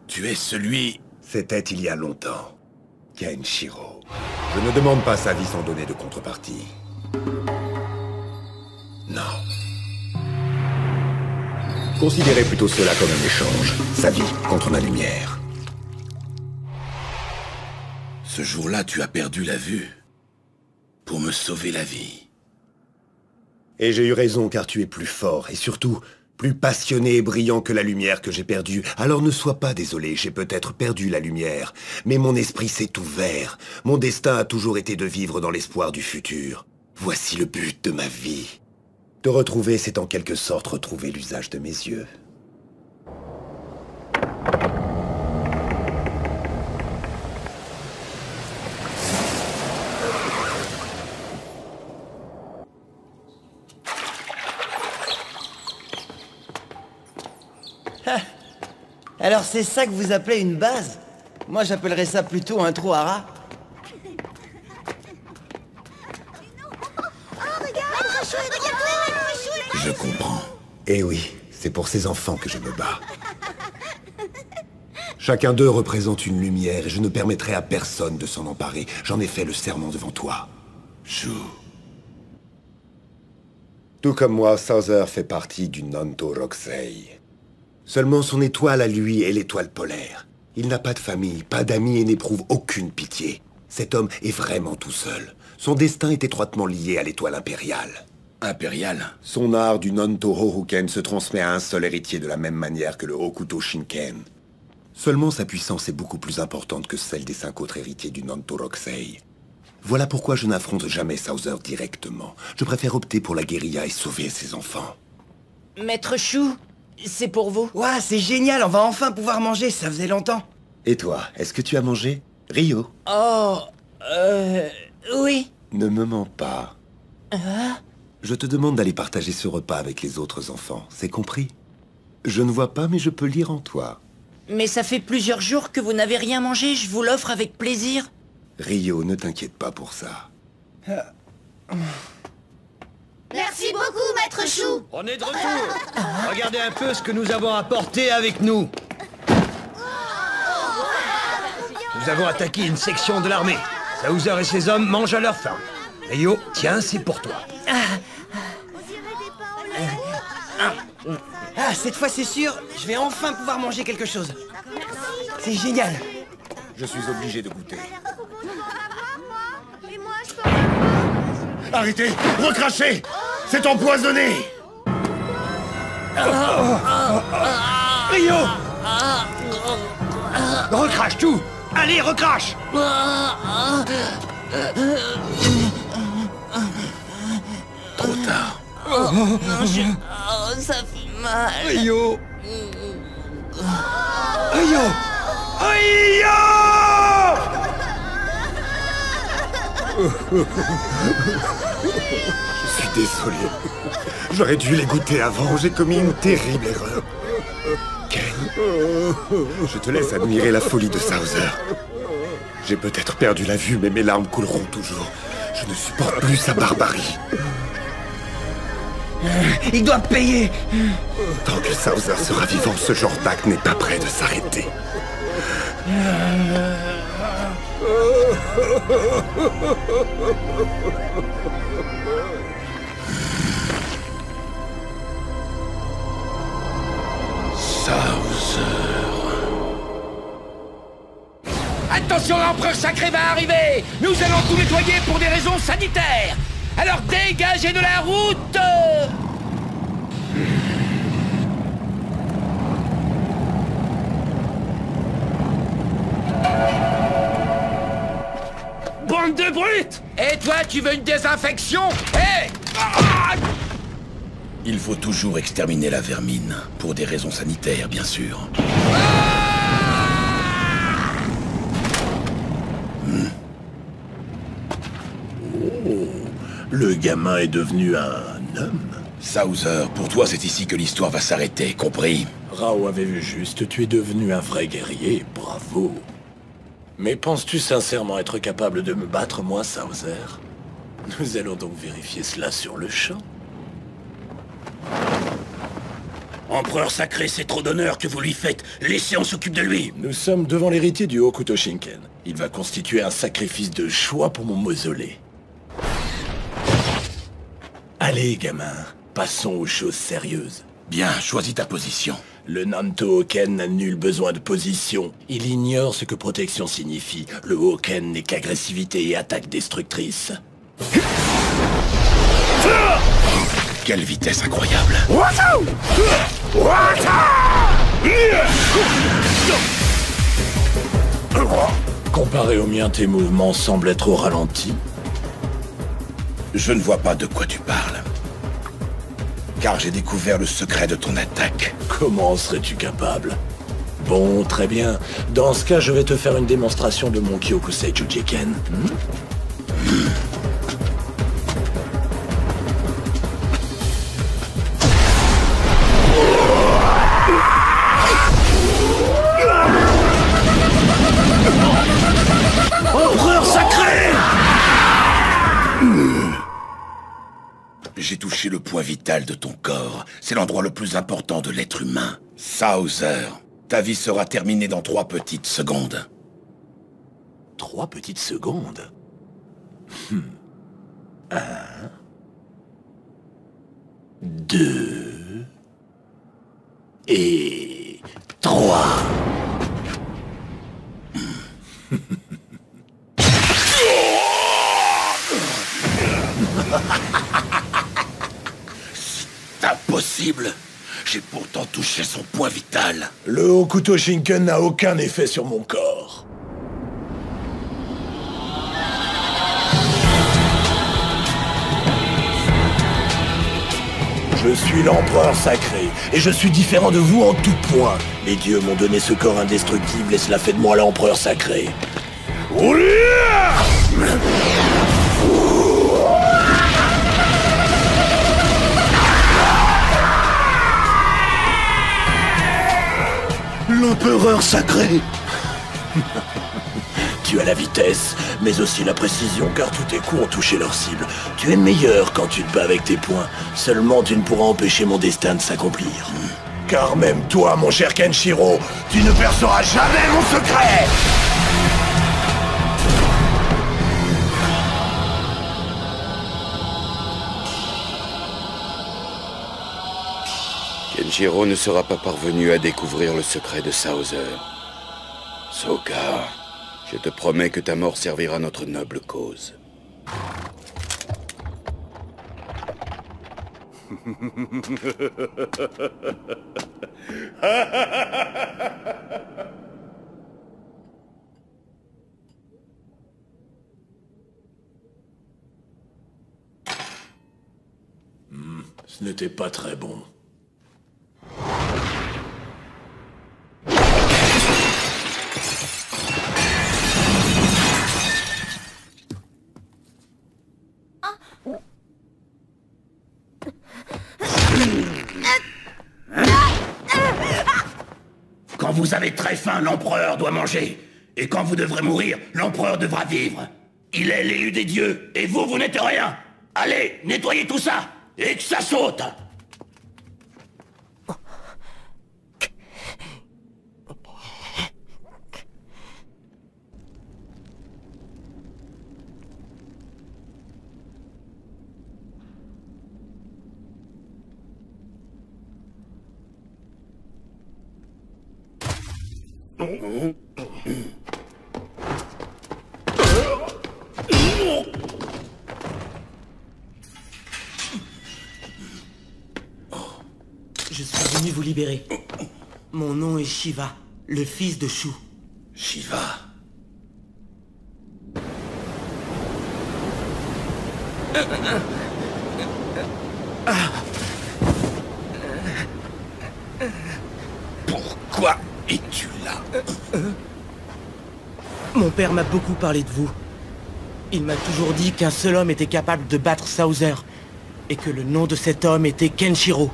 Tu es celui... C'était il y a longtemps. Kenshiro. Je ne demande pas sa vie sans donner de contrepartie. Non. Considérez plutôt cela comme un échange. Sa vie contre ma lumière. Ce jour-là, tu as perdu la vue. Pour me sauver la vie. Et j'ai eu raison car tu es plus fort et surtout plus passionné et brillant que la lumière que j'ai perdue. Alors ne sois pas désolé, j'ai peut-être perdu la lumière, mais mon esprit s'est ouvert. Mon destin a toujours été de vivre dans l'espoir du futur. Voici le but de ma vie. Te retrouver, c'est en quelque sorte retrouver l'usage de mes yeux. Alors c'est ça que vous appelez une base? Moi j'appellerais ça plutôt un trou à rats. Je comprends. Eh oui, c'est pour ces enfants que je me bats. Chacun d'eux représente une lumière et je ne permettrai à personne de s'en emparer. J'en ai fait le serment devant toi. Shu. Tout comme moi, Souser fait partie du Nanto Rokusei. Seulement son étoile à lui est l'étoile polaire. Il n'a pas de famille, pas d'amis et n'éprouve aucune pitié. Cet homme est vraiment tout seul. Son destin est étroitement lié à l'étoile impériale. Impériale? Son art du Nanto Horuken se transmet à un seul héritier de la même manière que le Hokuto Shinken. Seulement sa puissance est beaucoup plus importante que celle des 5 autres héritiers du Nanto Rokusei. Voilà pourquoi je n'affronte jamais Souser directement. Je préfère opter pour la guérilla et sauver ses enfants. Maître Shu, c'est pour vous. Ouah, c'est génial, on va enfin pouvoir manger, ça faisait longtemps. Et toi, est-ce que tu as mangé, Ryo? Oh, oui. Ne me mens pas. Je te demande d'aller partager ce repas avec les autres enfants, c'est compris? Je ne vois pas, mais je peux lire en toi. Mais ça fait plusieurs jours que vous n'avez rien mangé, je vous l'offre avec plaisir. Ryo, ne t'inquiète pas pour ça. Merci beaucoup, Maître Shu. On est de retour. Regardez un peu ce que nous avons apporté avec nous. Nous avons attaqué une section de l'armée. Souser et ses hommes mangent à leur faim. Ryo, tiens, c'est pour toi. Ah, cette fois c'est sûr, je vais enfin pouvoir manger quelque chose. C'est génial. Je suis obligé de goûter. Et moi, je peux... Arrêtez! Recrachez! C'est empoisonné! Ryo! Recrache tout! Allez, recrache! Trop tard. Ça fait mal. Ryo! Ryo! Ryo! Je suis désolé. J'aurais dû les goûter avant. J'ai commis une terrible erreur. Ken, je te laisse admirer la folie de Souser. J'ai peut-être perdu la vue, mais mes larmes couleront toujours. Je ne supporte plus sa barbarie. Il doit payer. Tant que Souser sera vivant, ce genre d'acte n'est pas prêt de s'arrêter. Souser. Attention, l'empereur sacré va arriver. Nous allons tout nettoyer pour des raisons sanitaires. Alors dégagez de la route. Bande de brutes! Et toi, tu veux une désinfection? Hé! Il faut toujours exterminer la vermine, pour des raisons sanitaires, bien sûr. Oh, le gamin est devenu un homme. Sauser, pour toi c'est ici que l'histoire va s'arrêter, compris? Rao avait vu juste, tu es devenu un vrai guerrier, bravo. Mais penses-tu sincèrement être capable de me battre, moi, Sauser? Nous allons donc vérifier cela sur le champ. Empereur sacré, c'est trop d'honneur que vous lui faites. Laissez, on s'occupe de lui. Nous sommes devant l'héritier du Hokuto Shinken. Il va constituer un sacrifice de choix pour mon mausolée. Allez, gamin, passons aux choses sérieuses. Bien, choisis ta position. Le Nanto Hoken n'a nul besoin de position. Il ignore ce que protection signifie. Le Hoken n'est qu'agressivité et attaque destructrice. Quelle vitesse incroyable. Comparé au mien, tes mouvements semblent être au ralenti. Je ne vois pas de quoi tu parles. Car j'ai découvert le secret de ton attaque. Comment en serais-tu capable? Bon, très bien. Dans ce cas, je vais te faire une démonstration de mon Kyokusei Jujiken. Empereur sacré! J'ai touché le point vital de ton corps. C'est l'endroit le plus important de l'être humain. Sauser, ta vie sera terminée dans 3 petites secondes. 3 petites secondes? 1... 2... et... 3... C'est impossible. J'ai pourtant touché son point vital. Le Hokuto Shinken n'a aucun effet sur mon corps. Je suis l'empereur sacré, et je suis différent de vous en tout point. Les dieux m'ont donné ce corps indestructible, et cela fait de moi l'empereur sacré. L'empereur sacré! Tu as la vitesse, mais aussi la précision, car tous tes coups ont touché leur cible. Tu es meilleur quand tu te bats avec tes poings. Seulement tu ne pourras empêcher mon destin de s'accomplir. Car même toi, mon cher Kenshiro, tu ne perceras jamais mon secret! Kenshiro ne sera pas parvenu à découvrir le secret de Sauser. Sokka, je te promets que ta mort servira notre noble cause. Ce n'était pas très bon. Quand vous avez très faim, l'empereur doit manger. Et quand vous devrez mourir, l'empereur devra vivre. Il est l'élu des dieux, et vous, vous n'êtes rien. Allez, nettoyez tout ça, et que ça saute. Je suis venu vous libérer. Mon nom est Shiva, le fils de Shu. Shiva. Pourquoi es-tu là? Mon père m'a beaucoup parlé de vous. Il m'a toujours dit qu'un seul homme était capable de battre Sauser. Et que le nom de cet homme était Kenshiro.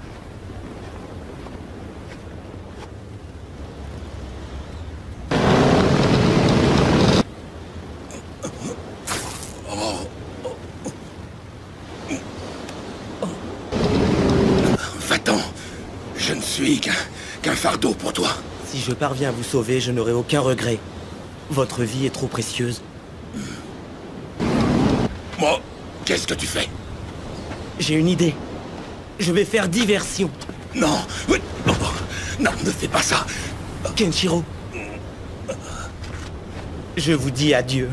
Va-t'en. Je ne suis qu'un fardeau pour toi. Si je parviens à vous sauver, je n'aurai aucun regret. Votre vie est trop précieuse. Moi, qu'est-ce que tu fais? J'ai une idée. Je vais faire diversion. Non, non, ne fais pas ça. Kenshiro. Je vous dis adieu.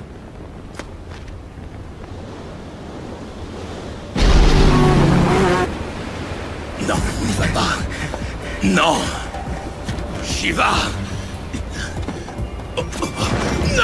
Non, n'y va pas. Non. Shiva. Non!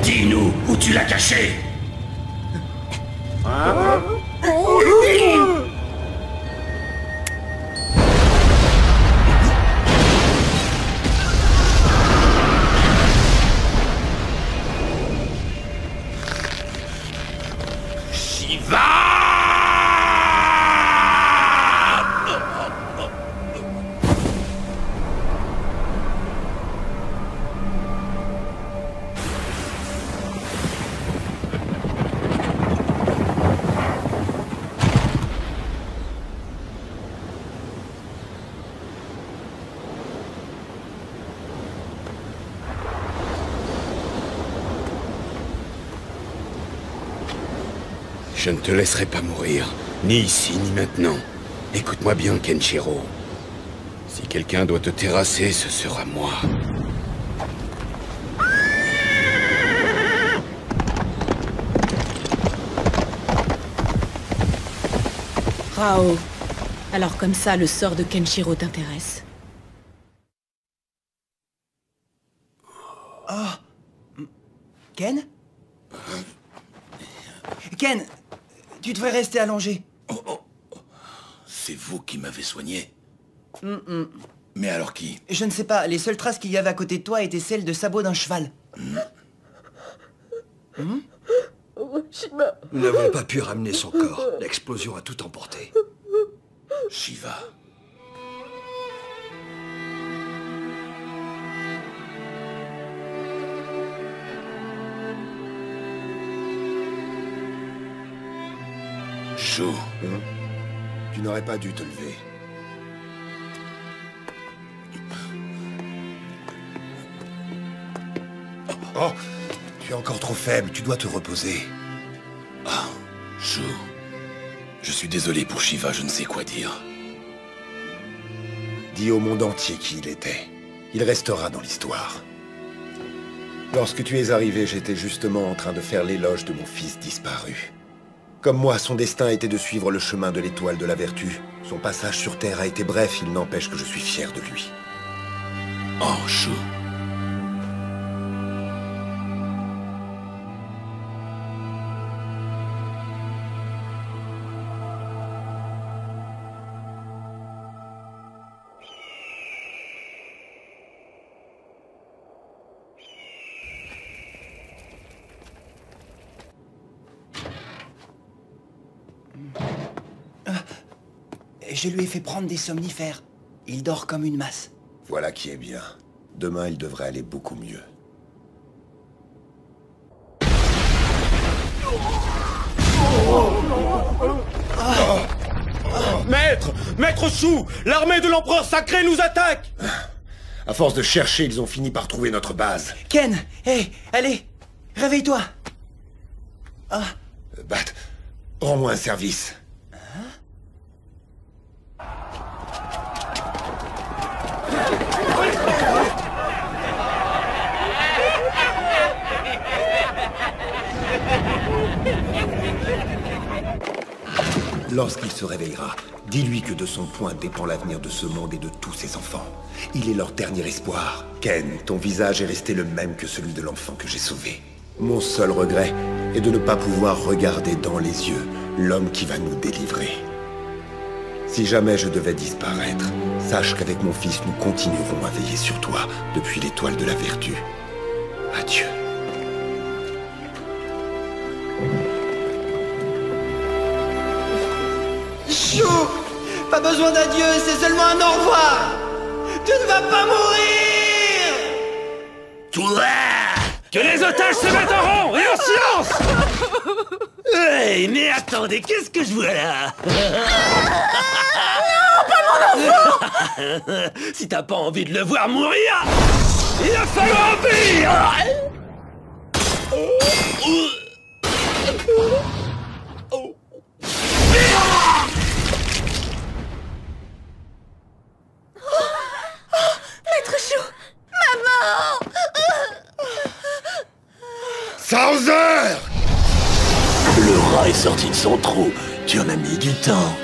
Dis-nous où tu l'as caché. Je ne te laisserai pas mourir, ni ici, ni maintenant. Écoute-moi bien, Kenshiro. Si quelqu'un doit te terrasser, ce sera moi. Rao. Alors comme ça, le sort de Kenshiro t'intéresse. Oh. Ken? Ken, tu devrais rester allongé. C'est vous qui m'avez soigné. Mais alors qui? Je ne sais pas, les seules traces qu'il y avait à côté de toi étaient celles de sabots d'un cheval. Nous n'avons pas pu ramener son corps. L'explosion a tout emporté. Shiva. Shu. Tu n'aurais pas dû te lever. Oh, tu es encore trop faible, tu dois te reposer. Ah, Shu. Je suis désolé pour Shiva, je ne sais quoi dire. Dis au monde entier qui il était. Il restera dans l'histoire. Lorsque tu es arrivé, j'étais justement en train de faire l'éloge de mon fils disparu. Comme moi, son destin était de suivre le chemin de l'étoile de la vertu. Son passage sur Terre a été bref, il n'empêche que je suis fier de lui. Oh, Shu. Je lui ai fait prendre des somnifères. Il dort comme une masse. Voilà qui est bien. Demain, il devrait aller beaucoup mieux. Maître! Maître Shu! L'armée de l'empereur sacré nous attaque! À force de chercher, ils ont fini par trouver notre base. Ken! Hé! Allez! Réveille-toi! Bat, rends-moi un service. Lorsqu'il se réveillera, dis-lui que de son poing dépend l'avenir de ce monde et de tous ses enfants. Il est leur dernier espoir. Ken, ton visage est resté le même que celui de l'enfant que j'ai sauvé. Mon seul regret est de ne pas pouvoir regarder dans les yeux l'homme qui va nous délivrer. Si jamais je devais disparaître, sache qu'avec mon fils, nous continuerons à veiller sur toi depuis l'étoile de la vertu. Adieu. Chou! Pas besoin d'adieu, c'est seulement un au revoir! Tu ne vas pas mourir! Toi! Que les otages se mettent en rond et en silence! Hey, mais attendez, qu'est-ce que je vois là? Non, pas mon enfant! Si t'as pas envie de le voir mourir, il va falloir obéir! Maître Chou! Maman! Souser! Le rat est sorti de son trou. Tu en as mis du temps.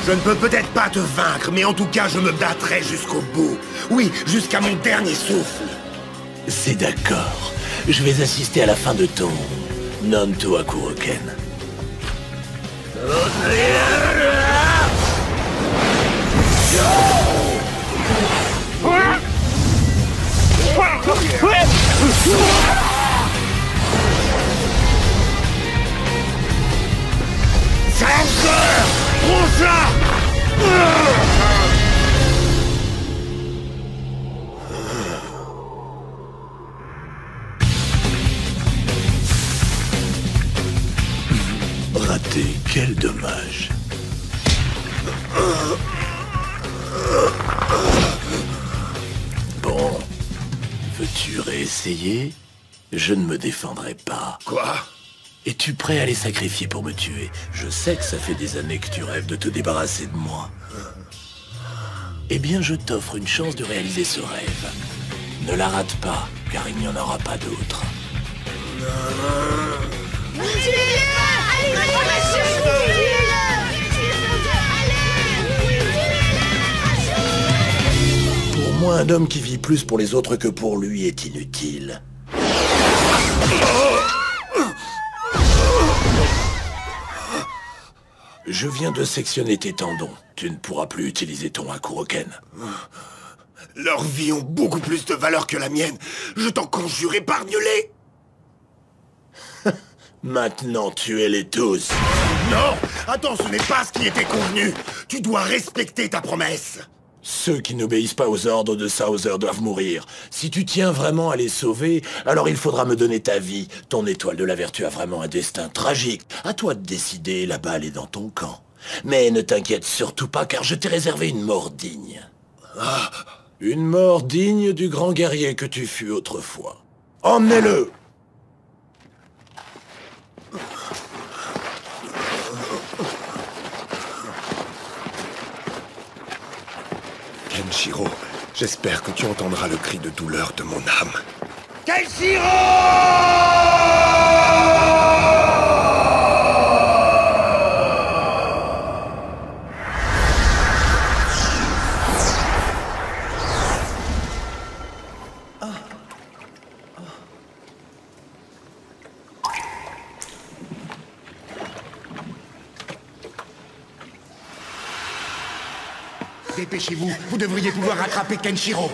Je ne peux peut-être pas te vaincre, mais en tout cas, je me battrai jusqu'au bout. Oui, jusqu'à mon dernier souffle. C'est d'accord. Je vais assister à la fin de ton Nanto Akuroken. Souser! Prends ça! Raté, quel dommage. Bon, veux-tu réessayer? Je ne me défendrai pas. Quoi? Es-tu prêt à les sacrifier pour me tuer? Je sais que ça fait des années que tu rêves de te débarrasser de moi. Eh bien, je t'offre une chance de réaliser ce rêve. Ne la rate pas, car il n'y en aura pas d'autre. Pour moi, un homme qui vit plus pour les autres que pour lui est inutile. Je viens de sectionner tes tendons. Tu ne pourras plus utiliser ton Akuroken. Leurs vies ont beaucoup plus de valeur que la mienne. Je t'en conjure, épargne-les! Maintenant, tuez-les tous. Non! Attends, ce n'est pas ce qui était convenu. Tu dois respecter ta promesse. Ceux qui n'obéissent pas aux ordres de Souser doivent mourir. Si tu tiens vraiment à les sauver, alors il faudra me donner ta vie. Ton étoile de la vertu a vraiment un destin tragique. À toi de décider, la balle est dans ton camp. Mais ne t'inquiète surtout pas, car je t'ai réservé une mort digne. Ah, une mort digne du grand guerrier que tu fus autrefois. Emmenez-le! Kenshiro, j'espère que tu entendras le cri de douleur de mon âme. Kenshiro! Dépêchez-vous, vous devriez pouvoir rattraper Kenshiro.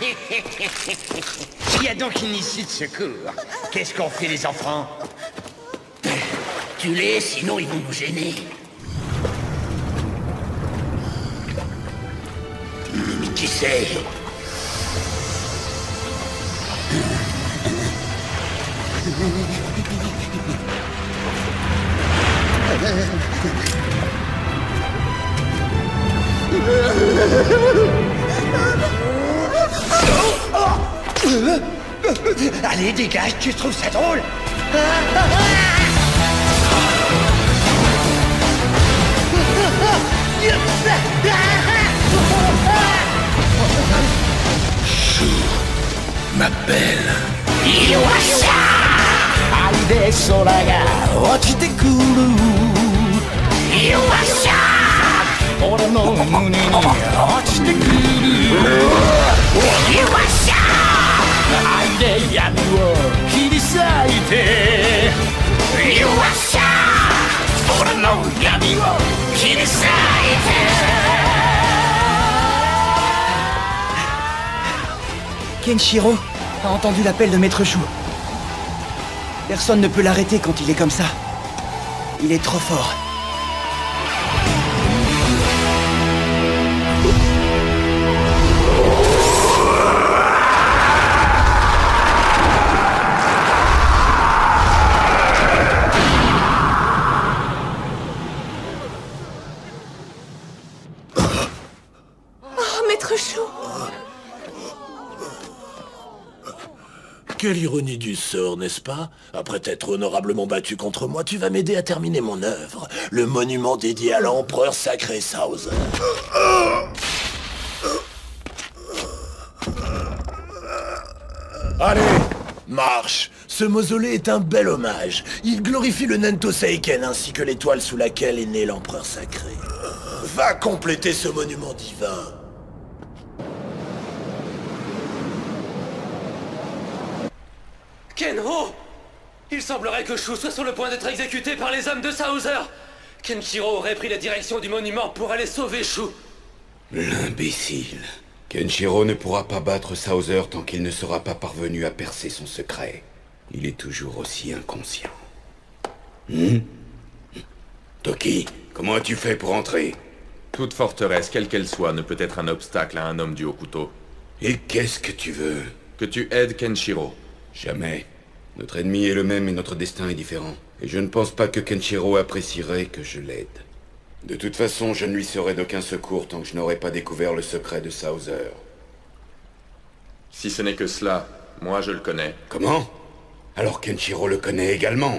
Il y a donc une issue de secours. Qu'est-ce qu'on fait, les enfants? Tue-les, sinon ils vont nous gêner. Mais qui c'est? Allez, dégage, tu trouves ça drôle? Chou m'appelle. Iwasa! りで空が落ちてくる You are shot 俺の胸に落ちてくる You are shot 愛で闇を切り裂いて You are shot 俺の闇を切り裂いて Kenshiro a entendu l'appel de Maître Chou. Personne ne peut l'arrêter quand il est comme ça. Il est trop fort. Oh, Maître Chou! Quelle ironie du sort, n'est-ce pas? Après t'être honorablement battu contre moi, tu vas m'aider à terminer mon œuvre. Le monument dédié à l'empereur sacré Sauser. Allez, marche. Ce mausolée est un bel hommage. Il glorifie le Nento Seiken ainsi que l'étoile sous laquelle est né l'empereur sacré. Va compléter ce monument divin. Kenho! Il semblerait que Shu soit sur le point d'être exécuté par les hommes de Sauser. Kenshiro aurait pris la direction du monument pour aller sauver Shu. L'imbécile. Kenshiro ne pourra pas battre Sauser tant qu'il ne sera pas parvenu à percer son secret. Il est toujours aussi inconscient. Toki, comment as-tu fait pour entrer? Toute forteresse, quelle qu'elle soit, ne peut être un obstacle à un homme du haut couteau. Et qu'est-ce que tu veux? Que tu aides Kenshiro. Jamais. Notre ennemi est le même et notre destin est différent. Et je ne pense pas que Kenshiro apprécierait que je l'aide. De toute façon, je ne lui serai d'aucun secours tant que je n'aurai pas découvert le secret de Sauser. Si ce n'est que cela, moi je le connais. Comment? Alors Kenshiro le connaît également?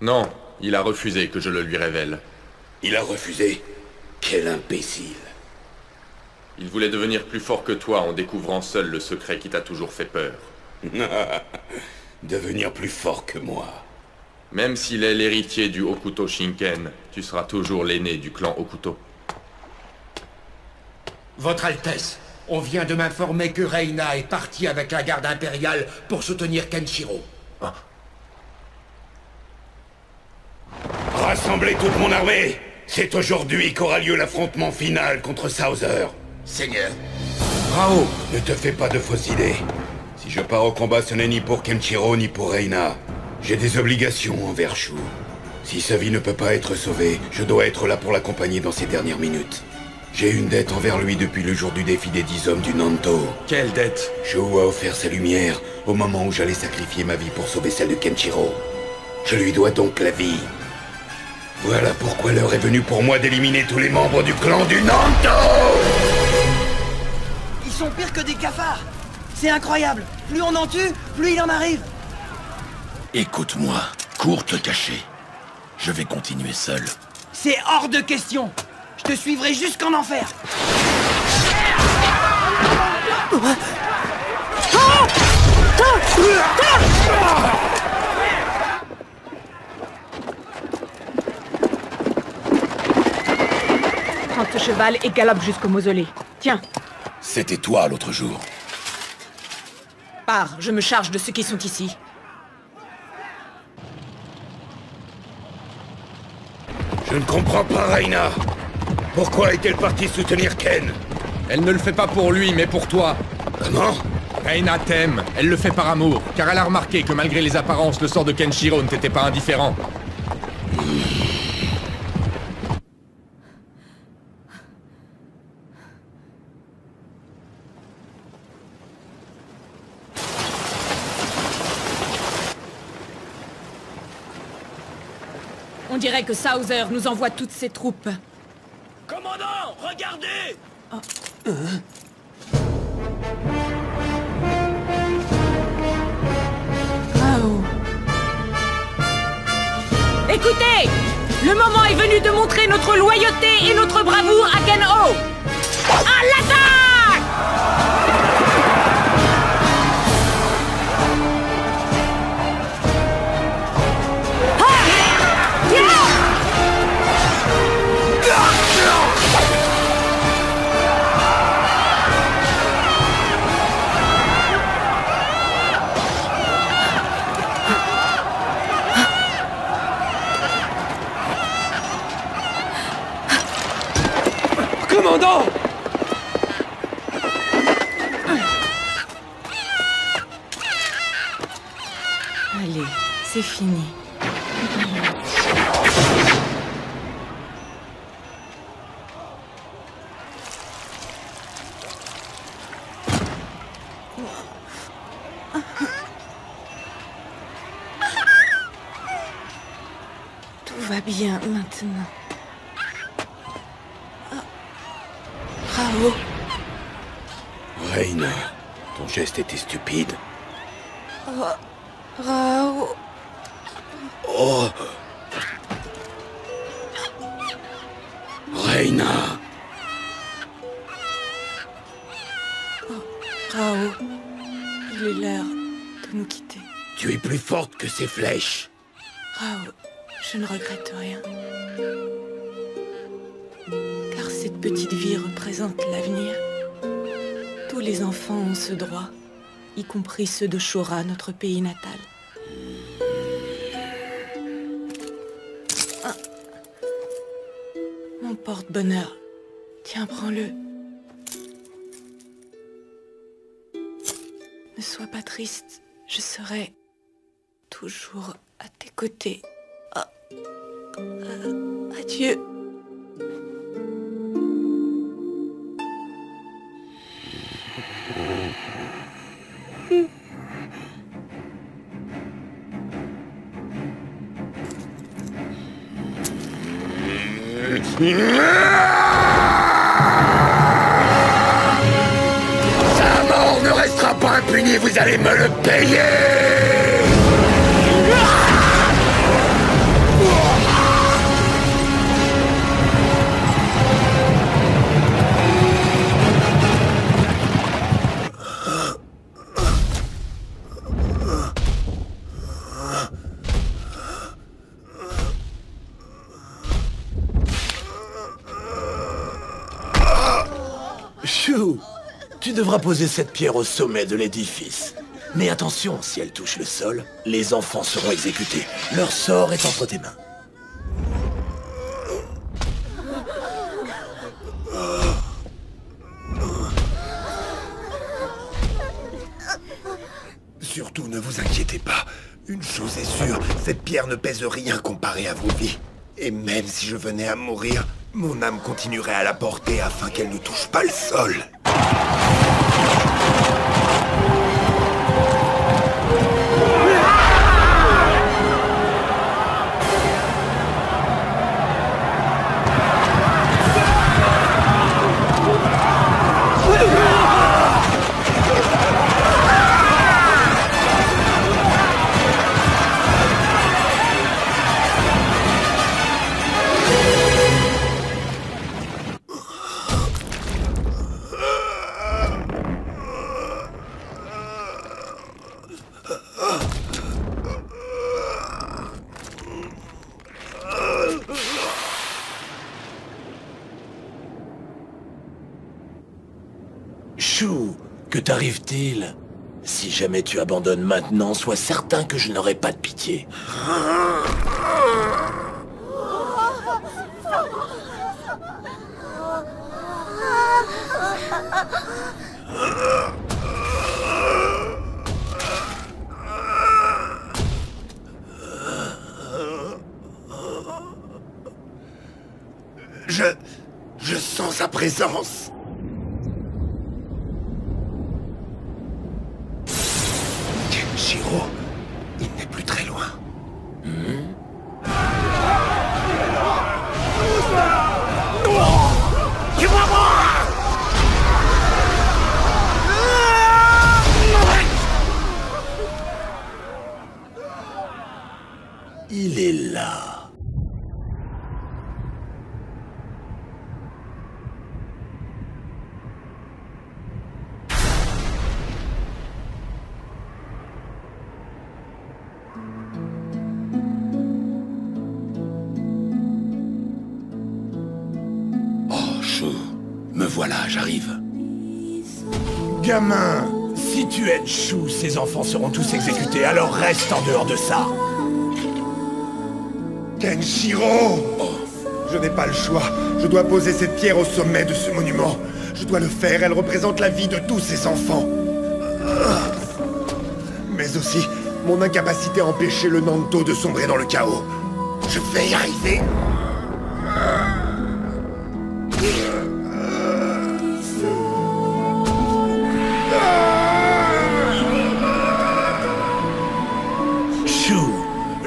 Non, il a refusé que je le lui révèle. Il a refusé? Quel imbécile! Il voulait devenir plus fort que toi en découvrant seul le secret qui t'a toujours fait peur. Devenir plus fort que moi. Même s'il est l'héritier du Hokuto Shinken, tu seras toujours l'aîné du clan Hokuto. Votre Altesse, on vient de m'informer que Reina est partie avec la garde impériale pour soutenir Kenshiro. Ah. Rassemblez toute mon armée! C'est aujourd'hui qu'aura lieu l'affrontement final contre Sauser. Seigneur. Rao, ne te fais pas de fausses idées. Si je pars au combat, ce n'est ni pour Kenshiro ni pour Reina. J'ai des obligations envers Shu. Si sa vie ne peut pas être sauvée, je dois être là pour l'accompagner dans ses dernières minutes. J'ai une dette envers lui depuis le jour du défi des 10 hommes du Nanto. Quelle dette? Shu a offert sa lumière au moment où j'allais sacrifier ma vie pour sauver celle de Kenshiro. Je lui dois donc la vie. Voilà pourquoi l'heure est venue pour moi d'éliminer tous les membres du clan du Nanto! Ils sont pires que des cafards! C'est incroyable! Plus on en tue, plus il en arrive! Écoute-moi, cours te cacher. Je vais continuer seul. C'est hors de question! Je te suivrai jusqu'en enfer! Prends ce cheval et galope jusqu'au mausolée. Tiens. C'était toi l'autre jour. Pars, je me charge de ceux qui sont ici. Je ne comprends pas, Reina. Pourquoi est-elle partie soutenir Ken? Elle ne le fait pas pour lui, mais pour toi. Comment? Reina t'aime. Elle le fait par amour, car elle a remarqué que malgré les apparences, le sort de Kenshiro ne t'était pas indifférent. On dirait que Sauser nous envoie toutes ses troupes. Commandant, regardez! Oh. Écoutez! Le moment est venu de montrer notre loyauté et notre bravoure à Ken-Oh! À l'attaque! Commandant! Allez, c'est fini. Tout va bien maintenant. Rao. Reina, ton geste était stupide. Rao. Oh! Reina! Rao, il est l'heure de nous quitter. Tu es plus forte que ces flèches. Rao, je ne regrette rien. Car cette petite vie représente l'avenir. Tous les enfants ont ce droit, y compris ceux de Shora, notre pays natal. Ah. Mon porte-bonheur. Tiens, prends-le. Ne sois pas triste, je serai toujours à tes côtés. Adieu. Sa mort ne restera pas impunie, vous allez me le payer! Shu, tu devras poser cette pierre au sommet de l'édifice. Mais attention, si elle touche le sol, les enfants seront exécutés. Leur sort est entre tes mains. Surtout ne vous inquiétez pas. Une chose est sûre, cette pierre ne pèse rien comparée à vos vies. Et même si je venais à mourir, mon âme continuerait à la porter afin qu'elle ne touche pas le sol. Shu, que t'arrive-t-il? Si jamais tu abandonnes maintenant, sois certain que je n'aurai pas de pitié. Je sens sa présence. Kenshiro, il n'est plus très loin. Il est là. Me voilà, j'arrive. Gamin, si tu aides Shu, ses enfants seront tous exécutés, alors reste en dehors de ça. Kenshiro! Oh, Je n'ai pas le choix. Je dois poser cette pierre au sommet de ce monument. Je dois le faire, elle représente la vie de tous ces enfants. Mais aussi, mon incapacité à empêcher le Nanto de sombrer dans le chaos. Je vais y arriver.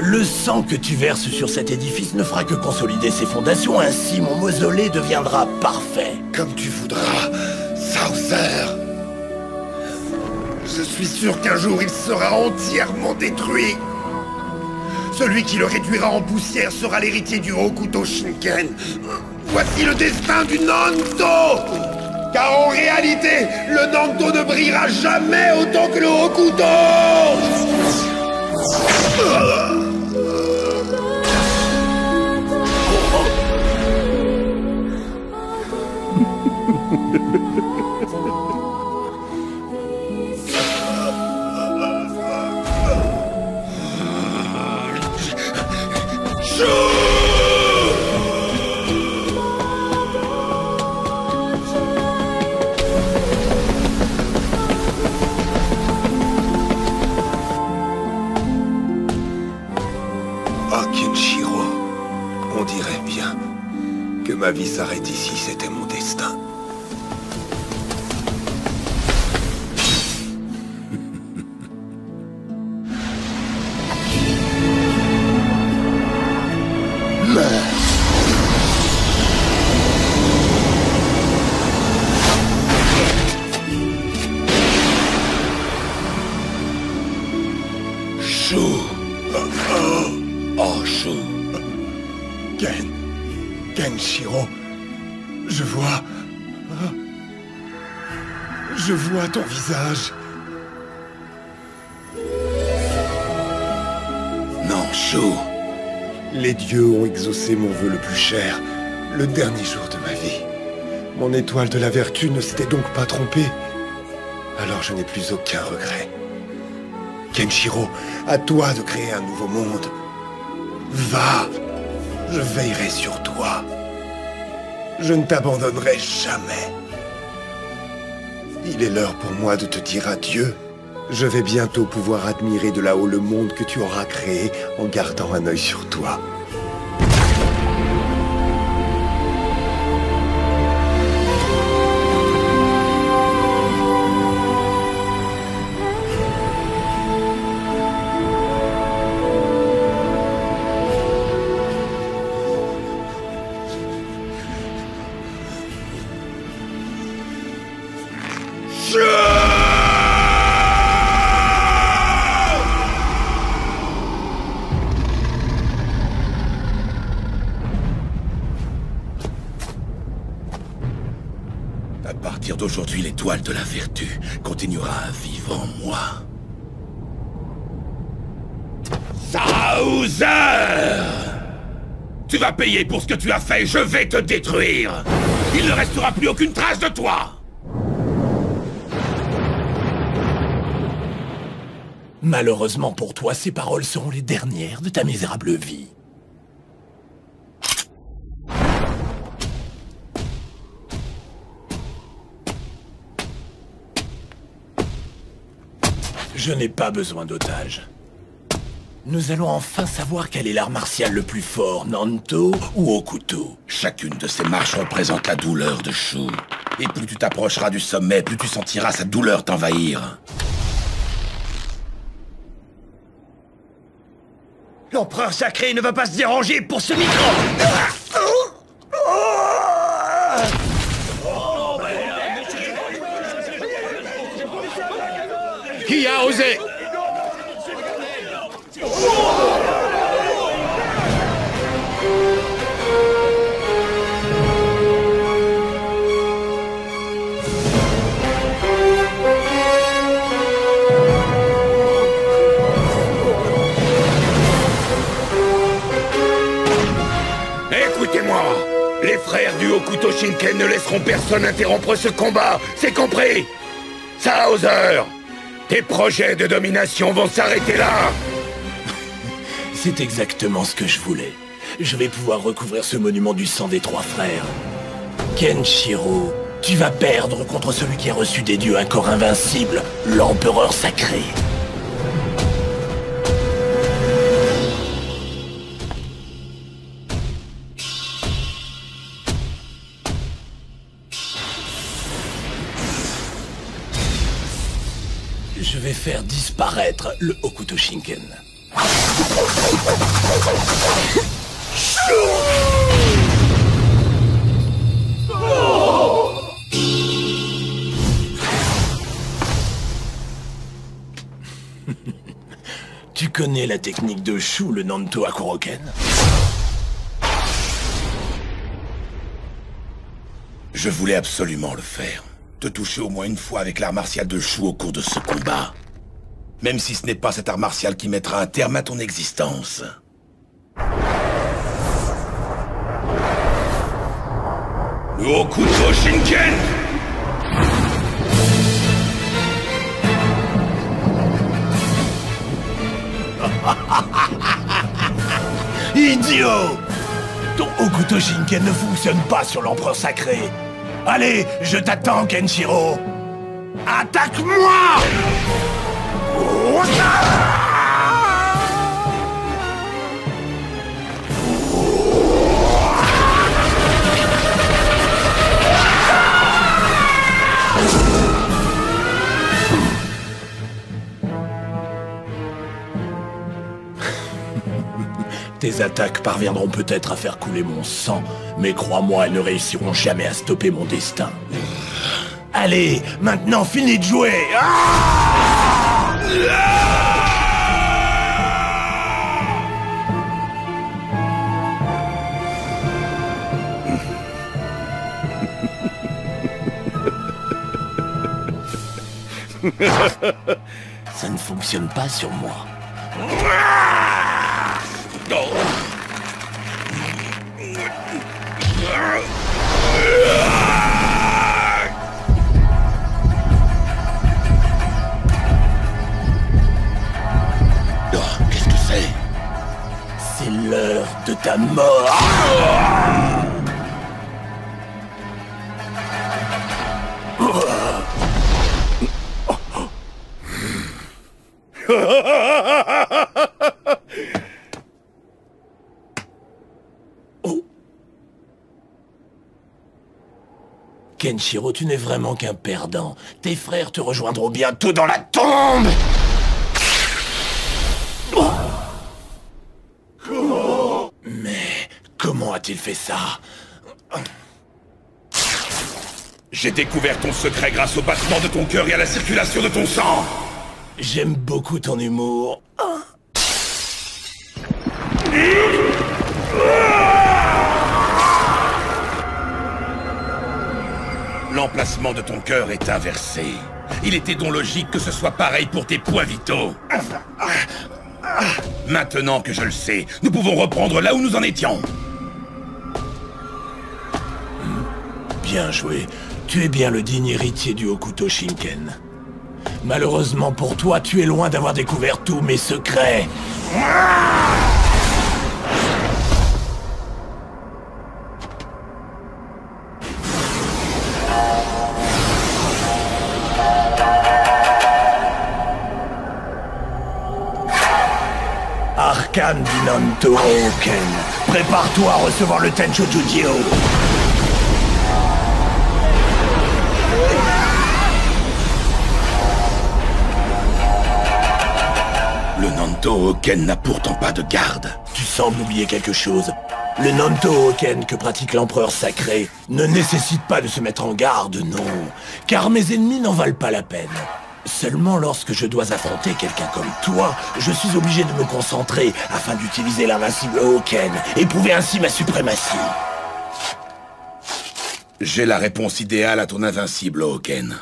Le sang que tu verses sur cet édifice ne fera que consolider ses fondations, ainsi mon mausolée deviendra parfait. Comme tu voudras, Sauser. Je suis sûr qu'un jour il sera entièrement détruit. Celui qui le réduira en poussière sera l'héritier du Hokuto Shinken. Voici le destin du Nanto. Car en réalité, le Nanto ne brillera jamais autant que le Hokuto. Oh, Kenshiro, on dirait bien que ma vie s'arrête ici, c'était mon destin. Kenshiro, je vois ton visage. Non, Shu. Les dieux ont exaucé mon vœu le plus cher, le dernier jour de ma vie. Mon étoile de la vertu ne s'était donc pas trompée. Alors je n'ai plus aucun regret. Kenshiro, à toi de créer un nouveau monde. Va, je veillerai sur toi. Je ne t'abandonnerai jamais. Il est l'heure pour moi de te dire adieu. Je vais bientôt pouvoir admirer de là-haut le monde que tu auras créé en gardant un œil sur toi. À partir d'aujourd'hui, l'étoile de la vertu continuera à vivre en moi. Sauser! Tu vas payer pour ce que tu as fait, je vais te détruire! Il ne restera plus aucune trace de toi! Malheureusement pour toi, ces paroles seront les dernières de ta misérable vie. Je n'ai pas besoin d'otages. Nous allons enfin savoir quel est l'art martial le plus fort, Nanto ou Hokuto. Chacune de ces marches représente la douleur de Shu. Et plus tu t'approcheras du sommet, plus tu sentiras sa douleur t'envahir. L'empereur sacré ne va pas se déranger pour ce micro. Qui a osé? Écoutez-moi, les frères du Hokuto Shinken ne laisseront personne interrompre ce combat, c'est compris? Sauser, tes projets de domination vont s'arrêter là. C'est exactement ce que je voulais. je vais pouvoir recouvrir ce monument du sang des 3 frères. Kenshiro, tu vas perdre contre celui qui a reçu des dieux un corps invincible, l'empereur sacré. Je vais faire disparaître le Hokuto Shinken. Tu connais la technique de Shu, le Nanto Akuroken? Je voulais absolument le faire. Te toucher au moins une fois avec l'art martial de Shu au cours de ce combat. Même si ce n'est pas cet art martial qui mettra un terme à ton existence. Le Hokuto Shinken! Idiot! Ton Hokuto Shinken ne fonctionne pas sur l'empereur sacré. Allez, je t'attends, Kenshiro. Attaque-moi! Tes attaques parviendront peut-être à faire couler mon sang, mais crois-moi, elles ne réussiront jamais à stopper mon destin. Allez, maintenant finis de jouer! Ça ne fonctionne pas sur moi. Qu'est-ce que c'est? C'est l'heure de ta mort. Kenshiro, tu n'es vraiment qu'un perdant. Tes frères te rejoindront bientôt dans la tombe. Mais comment a-t-il fait ça? J'ai découvert ton secret grâce au battement de ton cœur et à la circulation de ton sang. J'aime beaucoup ton humour. L'emplacement de ton cœur est inversé. Il était donc logique que ce soit pareil pour tes points vitaux. Maintenant que je le sais, nous pouvons reprendre là où nous en étions. Bien joué. Tu es bien le digne héritier du Hokuto Shinken. Malheureusement pour toi, tu es loin d'avoir découvert tous mes secrets. Arcane du Nanto Hoken. Prépare-toi à recevoir le Tenshujutsu. Le Nanto Hoken n'a pourtant pas de garde. Tu sembles oublier quelque chose. Le Nanto Hoken que pratique l'empereur sacré ne nécessite pas de se mettre en garde, non. Car mes ennemis n'en valent pas la peine. Seulement lorsque je dois affronter quelqu'un comme toi, je suis obligé de me concentrer afin d'utiliser l'invincible Hoken et prouver ainsi ma suprématie. J'ai la réponse idéale à ton invincible Hoken.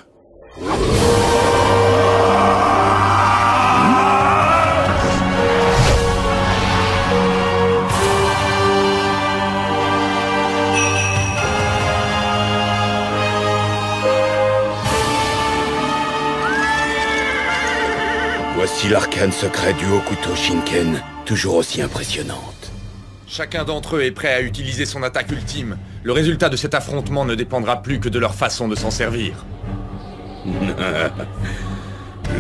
Voici l'arcane secret du Hokuto Shinken, toujours aussi impressionnante. Chacun d'entre eux est prêt à utiliser son attaque ultime. Le résultat de cet affrontement ne dépendra plus que de leur façon de s'en servir. Le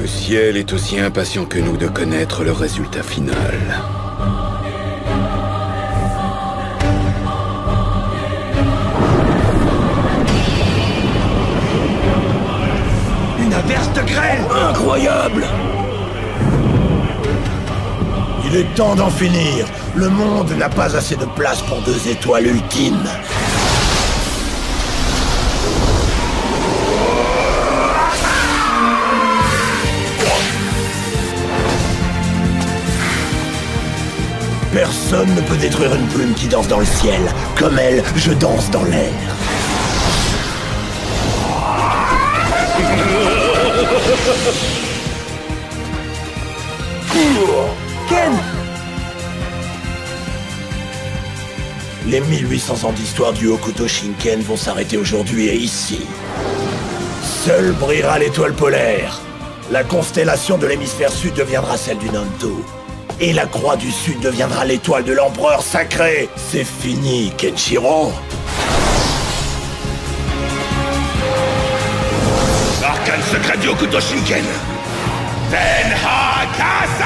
ciel est aussi impatient que nous de connaître le résultat final. Une averse de grêle! Incroyable! Il est temps d'en finir. Le monde n'a pas assez de place pour 2 étoiles ultimes. Personne ne peut détruire une plume qui danse dans le ciel. Comme elle, je danse dans l'air. Ken! Les 1800 ans d'histoire du Hokuto Shinken vont s'arrêter aujourd'hui et ici. Seule brillera l'étoile polaire. La constellation de l'hémisphère sud deviendra celle du Nanto. Et la croix du sud deviendra l'étoile de l'empereur sacré. C'est fini, Kenshiro. Arcane secret du Hokuto Shinken. Tenha-Kasa!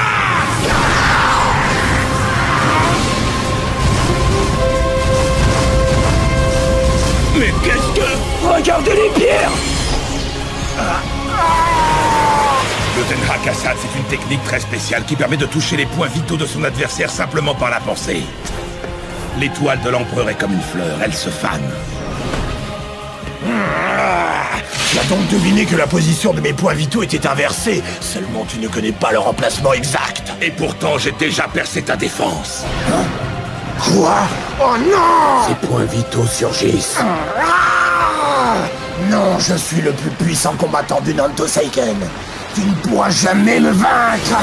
Mais qu'est-ce que... Regardez les pierres! Le Tenha-Kasa, c'est une technique très spéciale qui permet de toucher les points vitaux de son adversaire simplement par la pensée. L'étoile de l'empereur est comme une fleur, elle se fane. Tu as donc deviné que la position de mes points vitaux était inversée. Seulement tu ne connais pas leur emplacement exact. Et pourtant, j'ai déjà percé ta défense. Hein? Quoi? Oh non! Ces points vitaux surgissent. Non, je suis le plus puissant combattant du Nanto Seiken. Tu ne pourras jamais me vaincre.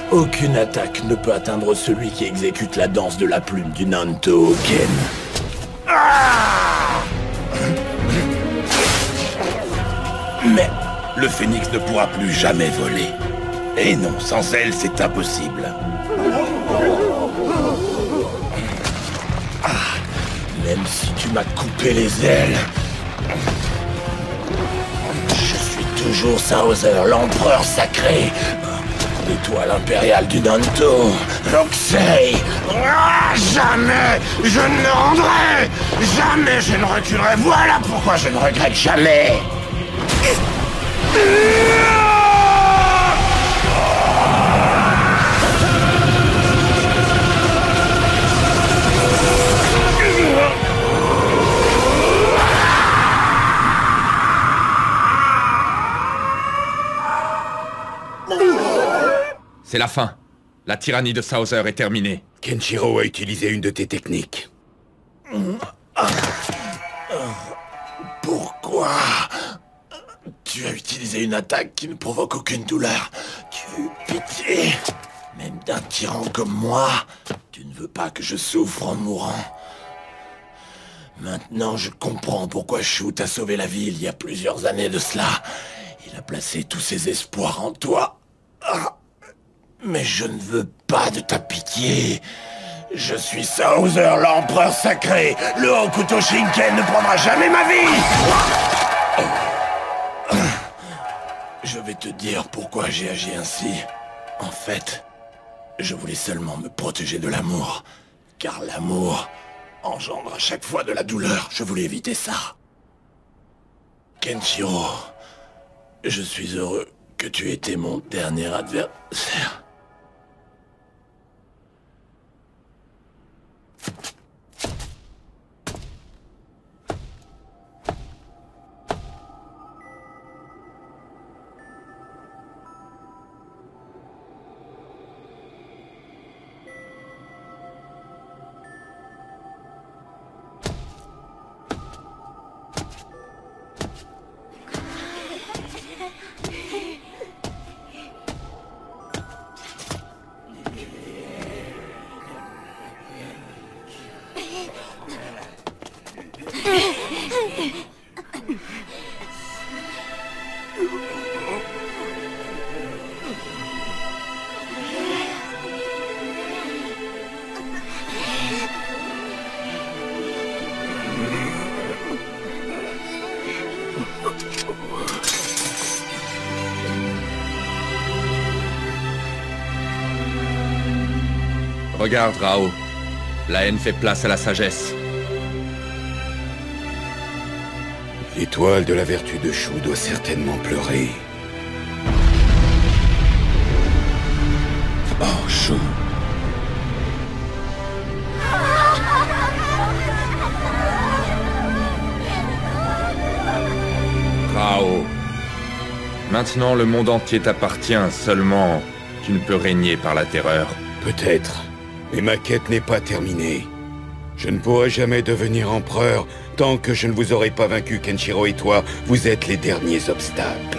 Aucune attaque ne peut atteindre celui qui exécute la danse de la plume du Nanto, Ken. Mais le phénix ne pourra plus jamais voler. Et non, sans elle, c'est impossible. Même si tu m'as coupé les ailes, je suis toujours Sauser, l'empereur sacré. L'étoile impériale du Nanto, Rokusei. Jamais je ne me rendrai. Jamais je ne reculerai. Voilà pourquoi je ne regrette jamais. C'est la fin. La tyrannie de Sauser est terminée. Kenshiro a utilisé une de tes techniques. Pourquoi? Tu as utilisé une attaque qui ne provoque aucune douleur. Tu as eu pitié. Même d'un tyran comme moi. Tu ne veux pas que je souffre en mourant. Maintenant, je comprends pourquoi Shu t'a sauvé la vie il y a plusieurs années de cela. Il a placé tous ses espoirs en toi. Mais je ne veux pas de ta pitié. Je suis Sauser, l'empereur sacré. Le Hokuto Shinken ne prendra jamais ma vie. Je vais te dire pourquoi j'ai agi ainsi. En fait, je voulais seulement me protéger de l'amour. Car l'amour engendre à chaque fois de la douleur. Je voulais éviter ça. Kenshiro, je suis heureux que tu aies été mon dernier adversaire. Regarde, Rao. La haine fait place à la sagesse. L'étoile de la vertu de Shu doit certainement pleurer. Oh, Shu. Rao. Maintenant, le monde entier t'appartient, seulement tu ne peux régner par la terreur. Peut-être, mais ma quête n'est pas terminée. Je ne pourrai jamais devenir empereur tant que je ne vous aurai pas vaincu, Kenshiro et toi. Vous êtes les derniers obstacles.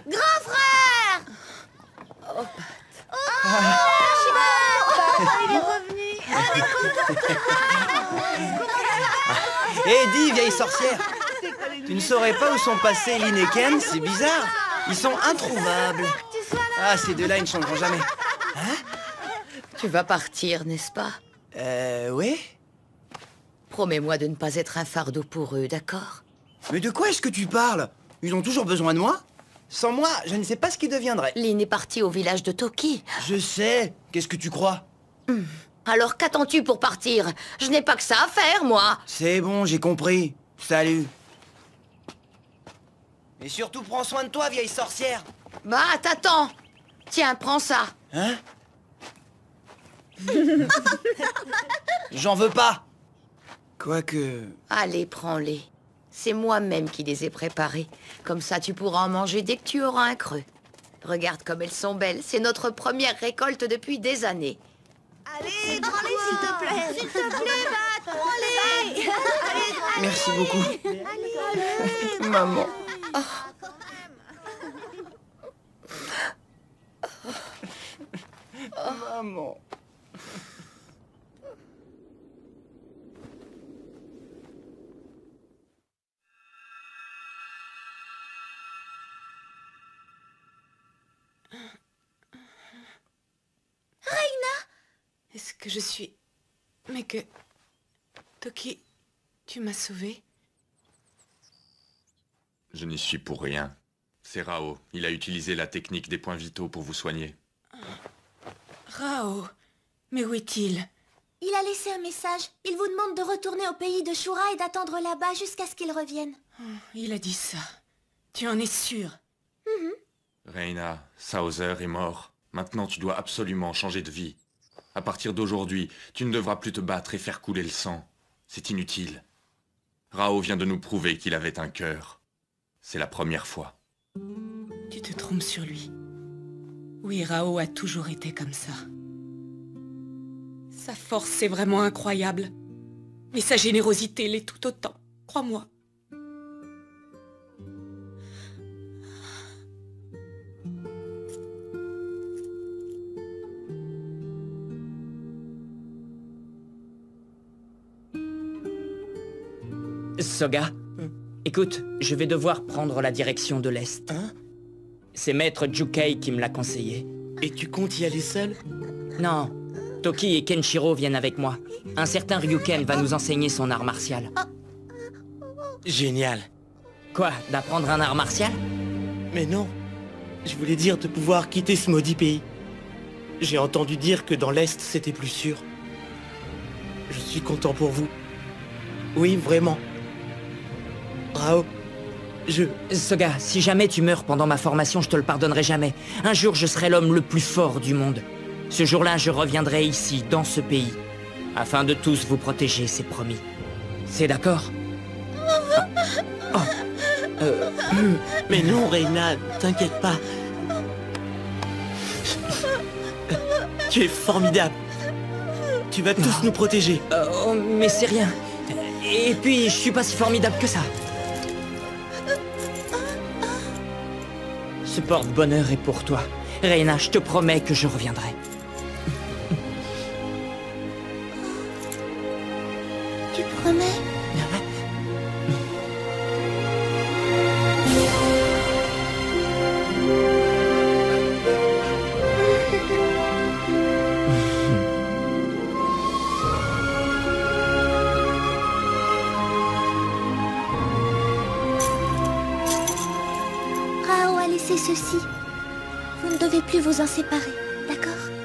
Grand frère! Oh, il est revenu. Hé, dis, vieille sorcière! Tu ne saurais pas où sont passés Lynn et Ken? C'est bizarre. Ils sont introuvables. Ah, ces deux-là, ils ne changeront jamais. Tu vas partir, n'est-ce pas? Oui. Promets-moi de ne pas être un fardeau pour eux, d'accord? Mais de quoi est-ce que tu parles? Ils ont toujours besoin de moi? Sans moi, je ne sais pas ce qui deviendrait. Lynn est partie au village de Toki. Je sais. Qu'est-ce que tu crois? Alors qu'attends-tu pour partir? Je n'ai pas que ça à faire, moi. C'est bon, j'ai compris. Salut. Et surtout, prends soin de toi, vieille sorcière. Bah, t'attends. Tiens, prends ça. Hein? J'en veux pas. Quoique... Allez, prends-les. C'est moi-même qui les ai préparés. Comme ça, tu pourras en manger dès que tu auras un creux. Regarde comme elles sont belles. C'est notre première récolte depuis des années. Allez, prends-les s'il te plaît. S'il te plaît, Bat, prends-les. Merci beaucoup. Allez. Maman. Maman. Est-ce que je suis... Mais que... Toki, tu m'as sauvée? Je n'y suis pour rien. C'est Rao. Il a utilisé la technique des points vitaux pour vous soigner. Rao, mais où est-il? Il a laissé un message. Il vous demande de retourner au pays de Shura et d'attendre là-bas jusqu'à ce qu'il revienne. Il a dit ça. Tu en es sûre? Reina, Sauser est mort. Maintenant, tu dois absolument changer de vie. À partir d'aujourd'hui, tu ne devras plus te battre et faire couler le sang. C'est inutile. Rao vient de nous prouver qu'il avait un cœur. C'est la première fois. Tu te trompes sur lui. Oui, Rao a toujours été comme ça. Sa force, c'est vraiment incroyable. Mais sa générosité l'est tout autant. Crois-moi. Soga, écoute, je vais devoir prendre la direction de l'Est. C'est Maître Jukei qui me l'a conseillé. Et tu comptes y aller seul? Non, Toki et Kenshiro viennent avec moi. Un certain Ryuken va nous enseigner son art martial. Génial. Quoi, d'apprendre un art martial? Mais non. Je voulais dire de pouvoir quitter ce maudit pays. J'ai entendu dire que dans l'Est, c'était plus sûr. Je suis content pour vous. Oui, vraiment. Rao, Soga, si jamais tu meurs pendant ma formation, je te le pardonnerai jamais. Un jour, je serai l'homme le plus fort du monde. Ce jour-là, je reviendrai ici, dans ce pays, afin de tous vous protéger, c'est promis. C'est d'accord? Mais non, Reina, t'inquiète pas. Tu es formidable. Tu vas tous nous protéger. Mais c'est rien. Et puis, je suis pas si formidable que ça. Ce porte-bonheur est pour toi. Reina, je te promets que je reviendrai. Tu promets? c'est ceci. Vous ne devez plus vous en séparer, d'accord ?